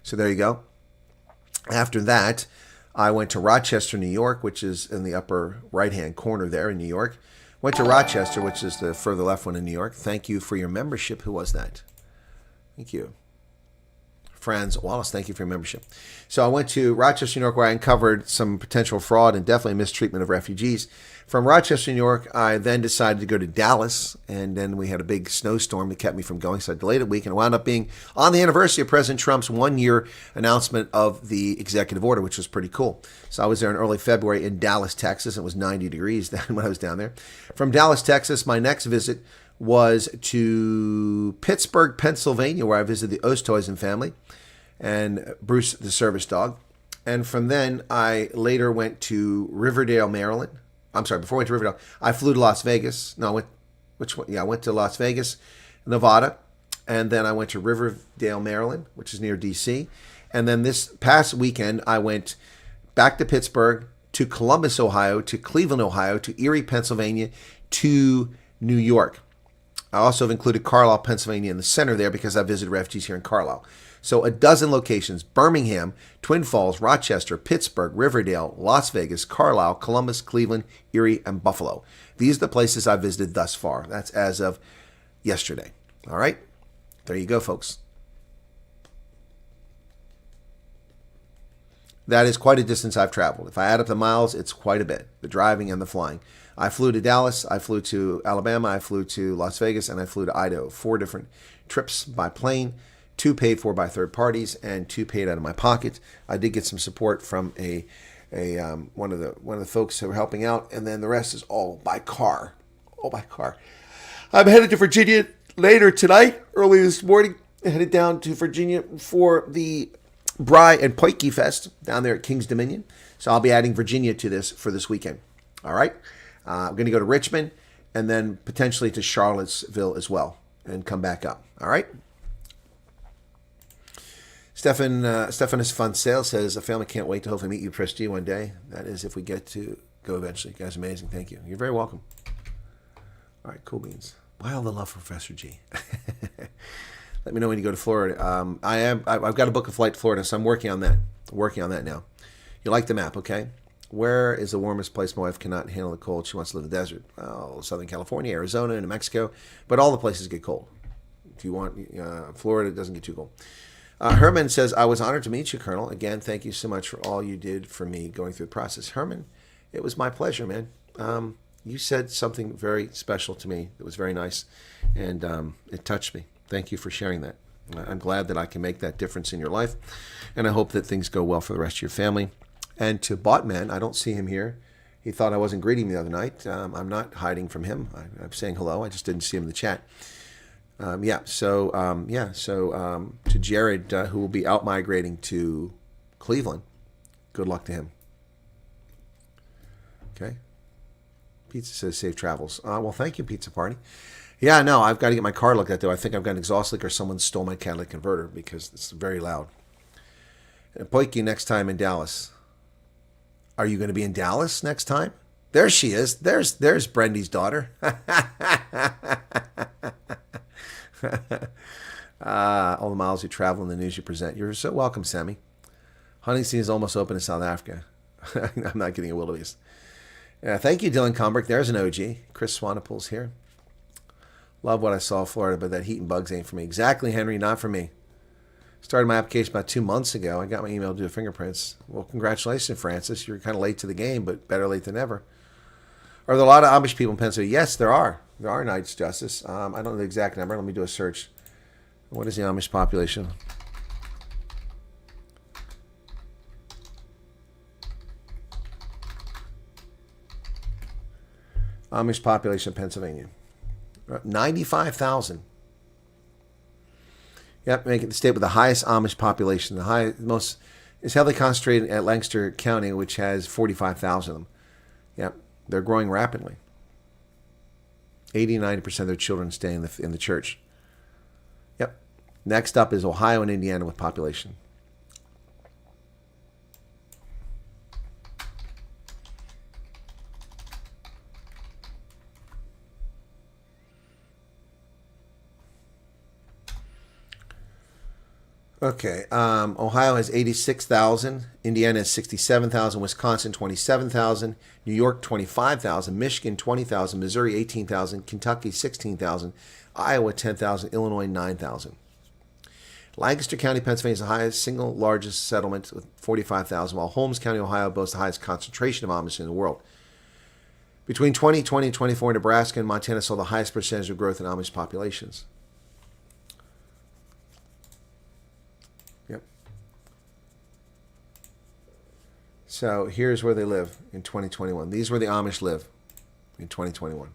So there you go. After that, I went to Rochester, New York, which is in the upper right-hand corner there in New York. Went to Rochester, which is the further left one in New York. Thank you for your membership. Who was that? Thank you. Franz Wallace, thank you for your membership. So I went to Rochester, New York, where I uncovered some potential fraud and definitely mistreatment of refugees. From Rochester, New York, I then decided to go to Dallas, and then we had a big snowstorm that kept me from going, so I delayed a week, and it wound up being on the anniversary of President Trump's one-year announcement of the executive order, which was pretty cool. So I was there in early February in Dallas, Texas. It was 90 degrees then when I was down there. From Dallas, Texas, my next visit was to Pittsburgh, Pennsylvania, where I visited the Oosthuizen family and Bruce, the service dog. And from then, I later went to Riverdale, Maryland. I'm sorry, before I went to Riverdale, I flew to Las Vegas. No, I went, which one? Yeah, I went to Las Vegas, Nevada. And then I went to Riverdale, Maryland, which is near D.C. And then this past weekend, I went back to Pittsburgh, to Columbus, Ohio, to Cleveland, Ohio, to Erie, Pennsylvania, to New York. I also have included Carlisle, Pennsylvania in the center there because I visited refugees here in Carlisle. So a dozen locations: Birmingham, Twin Falls, Rochester, Pittsburgh, Riverdale, Las Vegas, Carlisle, Columbus, Cleveland, Erie, and Buffalo. These are the places I've visited thus far. That's as of yesterday. All right? There you go, folks. That is quite a distance I've traveled. If I add up the miles, it's quite a bit, the driving and the flying. I flew to Dallas, I flew to Alabama, I flew to Las Vegas, and I flew to Idaho. 4 different trips by plane, 2 paid for by third parties, and 2 paid out of my pocket. I did get some support from one of the folks who were helping out, and then the rest is all by car. All by car. I'm headed to Virginia later tonight, early this morning. Headed down to Virginia for the Bry and Pikey Fest down there at King's Dominion. So I'll be adding Virginia to this for this weekend. All right. I'm going to go to Richmond and then potentially to Charlottesville as well and come back up. All right. Stephanus Fun Sales says, a family can't wait to hopefully meet you, Prestige, one day. That is if we get to go eventually. You guys, amazing. Thank you. You're very welcome. All right. Cool beans. Why all the love for Professor G? Let me know when you go to Florida. I've got to book a flight to Florida, so I'm working on that. Now. You like the map, okay? Where is the warmest place? My wife cannot handle the cold. She wants to live in the desert. Oh, Southern California, Arizona, New Mexico. But all the places get cold. If you want, Florida doesn't get too cold. Herman says, I was honored to meet you, Colonel. Again, thank you so much for all you did for me going through the process. Herman, it was my pleasure, man. You said something very special to me that was very nice, and it touched me. Thank you for sharing that. I'm glad that I can make that difference in your life, and I hope that things go well for the rest of your family. And to Botman, I don't see him here. He thought I wasn't greeting the other night. I'm not hiding from him. I'm saying hello. I just didn't see him in the chat. So to Jared, who will be out migrating to Cleveland, good luck to him. Okay. Pizza says safe travels. Well, thank you, Pizza Party. Yeah, no, I've got to get my car looked at, though. I think I've got an exhaust leak or someone stole my catalytic converter because it's very loud. Poiki next time in Dallas. Are you going to be in Dallas next time? There she is. There's Brendy's daughter. All the miles you travel and the news you present. You're so welcome, Sammy. Hunting season is almost open in South Africa. I'm not getting a wildebeest. Thank you, Dylan Combrick. There's an OG. Chris Swanepoel's here. Love what I saw in Florida, but that heat and bugs ain't for me. Exactly, Henry, not for me. Started my application about 2 months ago. I got my email to do fingerprints. Well, congratulations, Francis. You're kind of late to the game, but better late than never. Are there a lot of Amish people in Pennsylvania? Yes, there are. There are, Knights Justice. I don't know the exact number. Let me do a search. What is the Amish population? Amish population in Pennsylvania. 95,000. Yep, make it the state with the highest Amish population. The most is heavily concentrated at Lancaster County, which has 45,000 of them. Yep, they're growing rapidly. 80-90% of their children stay in the church. Yep. Next up is Ohio and Indiana with population. Okay, Ohio has 86,000, Indiana has 67,000, Wisconsin 27,000, New York 25,000, Michigan 20,000, Missouri 18,000, Kentucky 16,000, Iowa 10,000, Illinois 9,000. Lancaster County, Pennsylvania is the highest single largest settlement with 45,000, while Holmes County, Ohio boasts the highest concentration of Amish in the world. Between 2020 and 24, Nebraska and Montana saw the highest percentage of growth in Amish populations. So here's where they live in 2021. These are where the Amish live in 2021.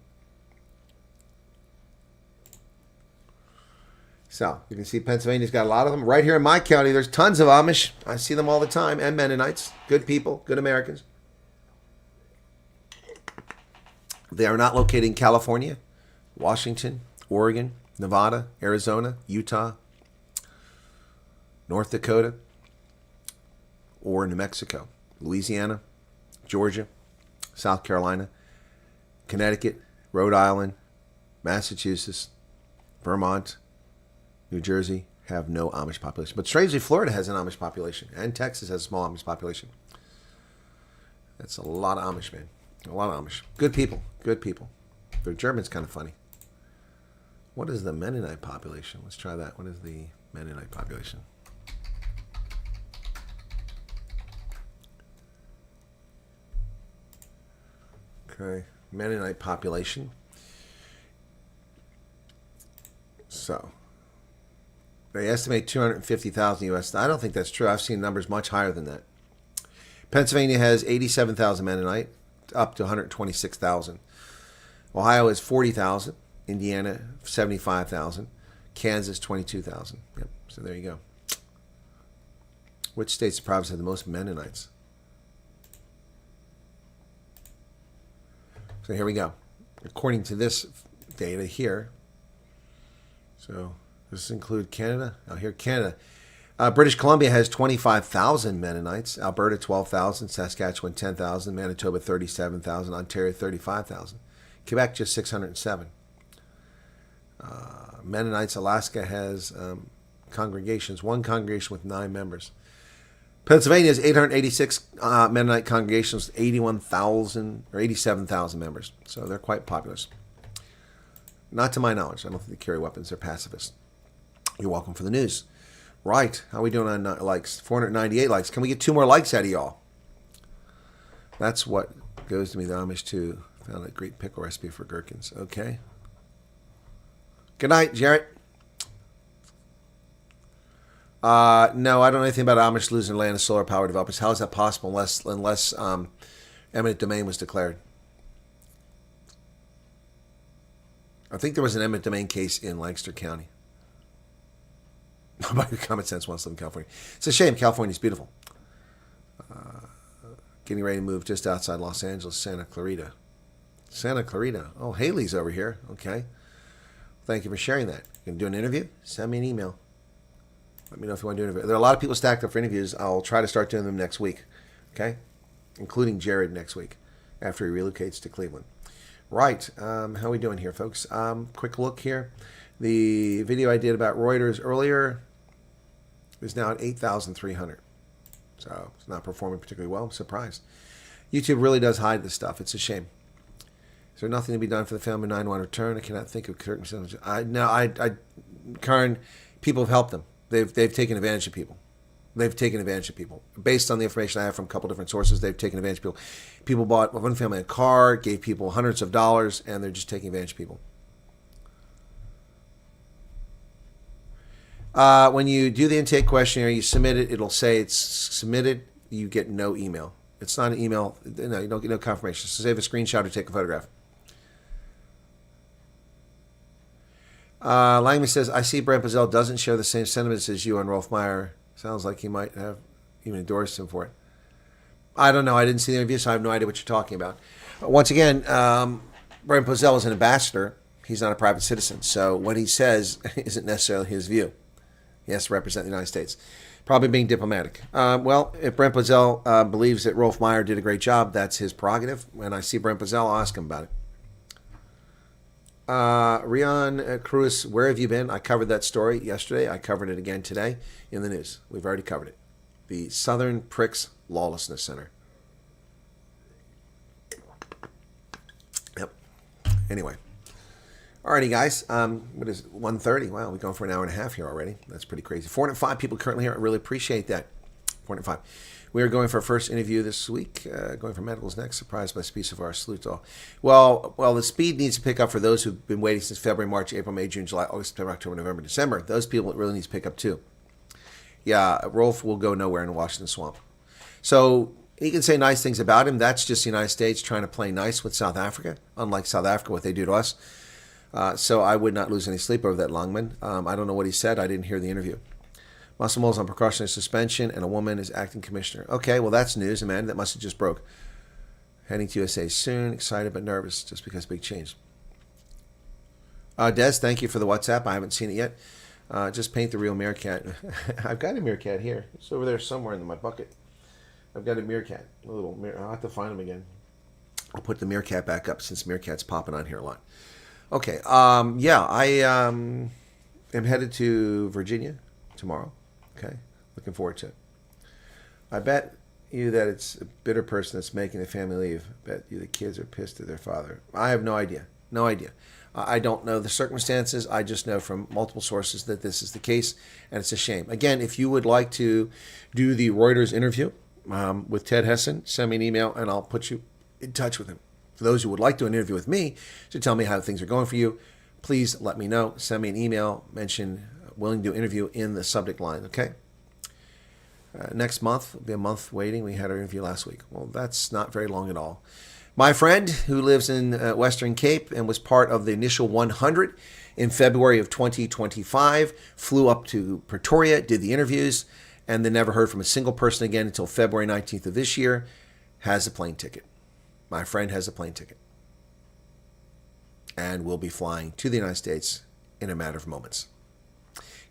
So you can see Pennsylvania's got a lot of them. Right here in my county, there's tons of Amish. I see them all the time, and Mennonites. Good people, good Americans. They are not located in California, Washington, Oregon, Nevada, Arizona, Utah, North Dakota, or New Mexico. Louisiana, Georgia, South Carolina, Connecticut, Rhode Island, Massachusetts, Vermont, New Jersey have no Amish population. But strangely, Florida has an Amish population, and Texas has a small Amish population. That's a lot of Amish, man. A lot of Amish. Good people. Good people. Their German's kind of funny. What is the Mennonite population? Let's try that. What is the Mennonite population? Okay, Mennonite population. So, they estimate 250,000 U.S. I don't think that's true. I've seen numbers much higher than that. Pennsylvania has 87,000 Mennonite, up to 126,000. Ohio is 40,000. Indiana, 75,000. Kansas, 22,000. Yep, so there you go. Which states and provinces have the most Mennonites? So here we go. According to this data here, so does this include Canada? Oh, here, Canada. British Columbia has 25,000 Mennonites. Alberta, 12,000. Saskatchewan, 10,000. Manitoba, 37,000. Ontario, 35,000. Quebec, just 607. Mennonites, Alaska has congregations. One congregation with 9 members. Pennsylvania has 886 Mennonite congregations, 81,000 or 87,000 members. So they're quite populous. Not to my knowledge. I don't think they carry weapons. They're pacifists. You're welcome for the news. Right. How are we doing on likes? 498 likes. Can we get 2 more likes out of y'all? That's what goes to me. The Amish too. Found a great pickle recipe for gherkins. Okay. Good night, Jarrett. No, I don't know anything about Amish losing land to solar power developers. How is that possible unless Eminent domain was declared. I think there was an eminent domain case in Lancaster County. Nobody with common sense wants to live in California. It's a shame. California's beautiful. Getting ready to move just outside Los Angeles, Santa Clarita. Santa Clarita. Oh, Haley's over here. Okay. Thank you for sharing that. You can do an interview? Send me an email. Let me know if you want to do an interview. There are a lot of people stacked up for interviews. I'll try to start doing them next week. Okay? Including Jared next week after he relocates to Cleveland. Right. How are we doing here, folks? Quick look here. The video I did about Reuters earlier is now at 8,300. So it's not performing particularly well. I'm surprised. YouTube really does hide this stuff. It's a shame. Is there nothing to be done for the family 9-1 return? I cannot think of circumstances. Karen, people have helped them. They've taken advantage of people. They've taken advantage of people. Based on the information I have from a couple different sources, they've taken advantage of people. People bought one family a car, gave people hundreds of dollars, and they're just taking advantage of people. When you do the intake questionnaire, you submit it, it'll say it's submitted. You get no email. It's not an email. No, you don't get no confirmation. So save a screenshot or take a photograph. Langman says, I see Brent Bazell doesn't share the same sentiments as you on Rolf Meyer. Sounds like he might have even endorsed him for it. I don't know. I didn't see the interview, so I have no idea what you're talking about. Once again, Brent Bazell is an ambassador. He's not a private citizen. So what he says isn't necessarily his view. He has to represent the United States. Probably being diplomatic. Well, if Brent Bazell believes that Rolf Meyer did a great job, that's his prerogative. When I see Brent Bazell, I'll ask him about it. Rian Cruz, where have you been? I covered that story yesterday. I covered it again today in the news. We've already covered it. The Southern Pricks Lawlessness Center. Yep. Anyway. Alrighty, guys. What is it? 1:30? Wow, we're going for an hour and a half here already. That's pretty crazy. 405 people currently here. I really appreciate that. 405. We are going for our first interview this week. Going for medicals next. Surprised by the speed so far. Salute to all. Well, the speed needs to pick up for those who've been waiting since February, March, April, May, June, July, August, September, October, November, December. Those people it really needs to pick up too. Yeah, Rolf will go nowhere in the Washington swamp. So he can say nice things about him. That's just the United States trying to play nice with South Africa. Unlike South Africa, what they do to us. So I would not lose any sleep over that, Longman. I don't know what he said. I didn't hear the interview. Muscle Moles on precautionary suspension, and a woman is acting commissioner. Okay, well, that's news, man. That must have just broke. Heading to USA soon. Excited but nervous just because big change. Des, thank you for the WhatsApp. I haven't seen it yet. Just paint the real meerkat. I've got a meerkat here. It's over there somewhere in my bucket. I've got a meerkat. A little I'll have to find him again. I'll put the meerkat back up since meerkat's popping on here a lot. Okay. Yeah, I am headed to Virginia tomorrow. Okay. Looking forward to it. I bet you that it's a bitter person that's making the family leave. I bet you the kids are pissed at their father. I have no idea. No idea. I don't know the circumstances. I just know from multiple sources that this is the case, and it's a shame. Again, if you would like to do the Reuters interview with Ted Hessen, send me an email, and I'll put you in touch with him. For those who would like to do an interview with me to tell me how things are going for you, please let me know. Send me an email. Mention willing to do interview in the subject line, okay? Next month, will be a month waiting. We had our interview last week. Well, that's not very long at all. My friend who lives in Western Cape and was part of the initial 100 in February of 2025, flew up to Pretoria, did the interviews, and then never heard from a single person again until February 19th of this year, has a plane ticket. My friend has a plane ticket and will be flying to the United States in a matter of moments.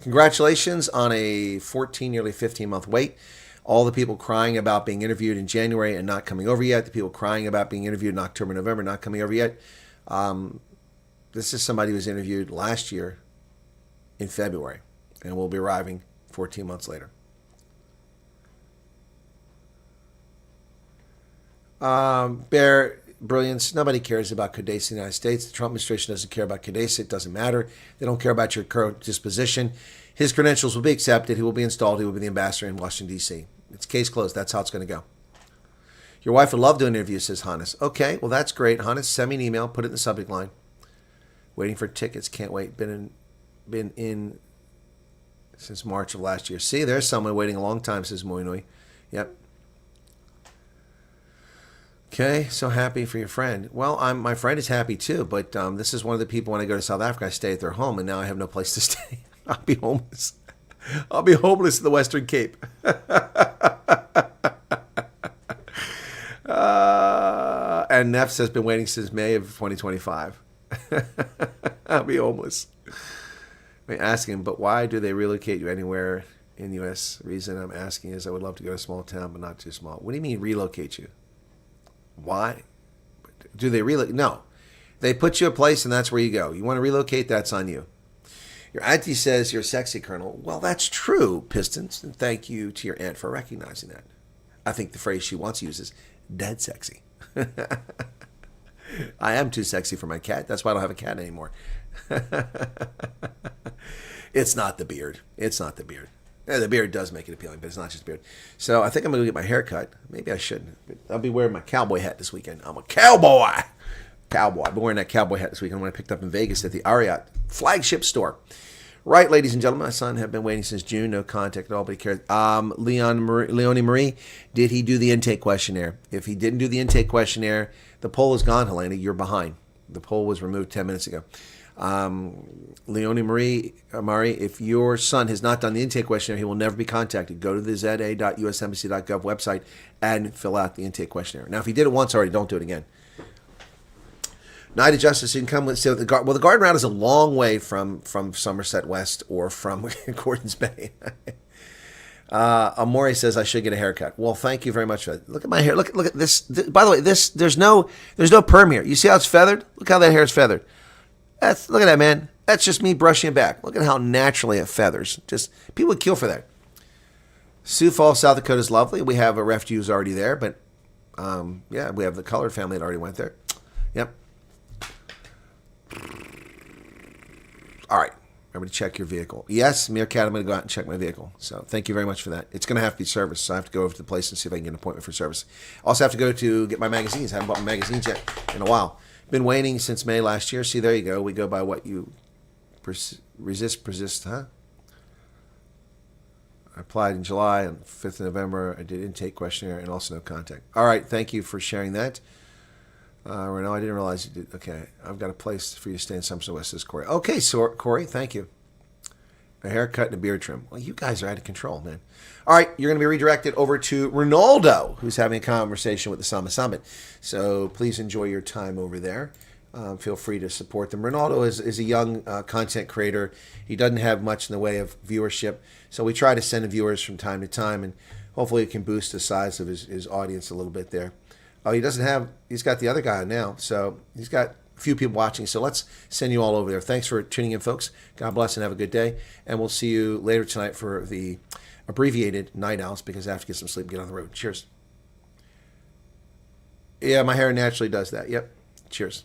Congratulations on a 14, nearly 15-month wait. All the people crying about being interviewed in January and not coming over yet. The people crying about being interviewed in October, November, not coming over yet. This is somebody who was interviewed last year in February and will be arriving 14 months later. Bear Brilliance. Nobody cares about CODESA in the United States. The Trump administration doesn't care about CODESA. It doesn't matter. They don't care about your current disposition. His credentials will be accepted. He will be installed. He will be the ambassador in Washington, D.C. It's case closed. That's how it's going to go. Your wife would love to do an interview, says Hannes. Okay, well, that's great. Hannes, send me an email. Put it in the subject line. Waiting for tickets. Can't wait. Been in since March of last year. See, there's someone waiting a long time, says Moinui. Yep. Okay, so happy for your friend. Well, my friend is happy too, but this is one of the people when I go to South Africa, I stay at their home, and now I have no place to stay. I'll be homeless. I'll be homeless in the Western Cape. And Neff has been waiting since May of 2025. I'll be homeless. I ask him, but why do they relocate you anywhere in the U.S.? The reason I'm asking is I would love to go to a small town, but not too small. What do you mean relocate you? Why? Do they relocate? No. They put you a place and that's where you go. You want to relocate, that's on you. Your auntie says you're sexy, Colonel. Well, that's true, Pistons. And thank you to your aunt for recognizing that. I think the phrase she wants to use is dead sexy. I am too sexy for my cat. That's why I don't have a cat anymore. It's not the beard. It's not the beard. Yeah, the beard does make it appealing, but it's not just beard. So I think I'm going to get my hair cut. Maybe I shouldn't. I'll be wearing my cowboy hat this weekend. I'm a cowboy. Cowboy. I've been wearing that cowboy hat this weekend when I picked up in Vegas at the Ariat flagship store. Right, ladies and gentlemen, my son have been waiting since June. No contact at all, but he cares. Leonie Marie, did he do the intake questionnaire? If he didn't do the intake questionnaire, the poll is gone, Helena. You're behind. The poll was removed 10 minutes ago. Leonie Marie, if your son has not done the intake questionnaire, he will never be contacted. Go to the za.usembassy.gov website and fill out the intake questionnaire. Now, if he did it once already, don't do it again. Night of Justice, you can come with the garden. Well, the garden route is a long way from Somerset West or from Gordons Bay. Amore says I should get a haircut. Well, thank you very much for that. Look at my hair. Look at this. By the way, there's no perm here. You see how it's feathered? Look how that hair is feathered. Look at that, man. That's just me brushing it back. Look at how naturally it feathers. Just people would kill for that. Sioux Falls, South Dakota is lovely. We have a refugee already there, but yeah, we have the colored family that already went there. Yep. All right. Remember to check your vehicle. Yes, Meerkat, I'm going to go out and check my vehicle. So thank you very much for that. It's going to have to be serviced, so I have to go over to the place and see if I can get an appointment for service. Also have to go to get my magazines. I haven't bought my magazines yet in a while. Been waiting since May last year. See, there you go. We go by what you persist, huh? I applied in July, on 5th of November. I did intake questionnaire and also no contact. All right, thank you for sharing that. No, I didn't realize you did. Okay, I've got a place for you to stay in Somerset West, says Corey. Okay, so Corey, thank you. A haircut and a beard trim. Well, you guys are out of control, man. All right, you're going to be redirected over to Ronaldo, who's having a conversation with the Sama Summit. So please enjoy your time over there. Feel free to support them. Ronaldo is a young content creator. He doesn't have much in the way of viewership, so we try to send him viewers from time to time, and hopefully it can boost the size of his audience a little bit there. Oh, he's got the other guy now, so he's got a few people watching, so let's send you all over there. Thanks for tuning in, folks. God bless and have a good day, and we'll see you later tonight for the abbreviated night owls because I have to get some sleep and get on the road. Cheers. Yeah, my hair naturally does that. Yep. Cheers.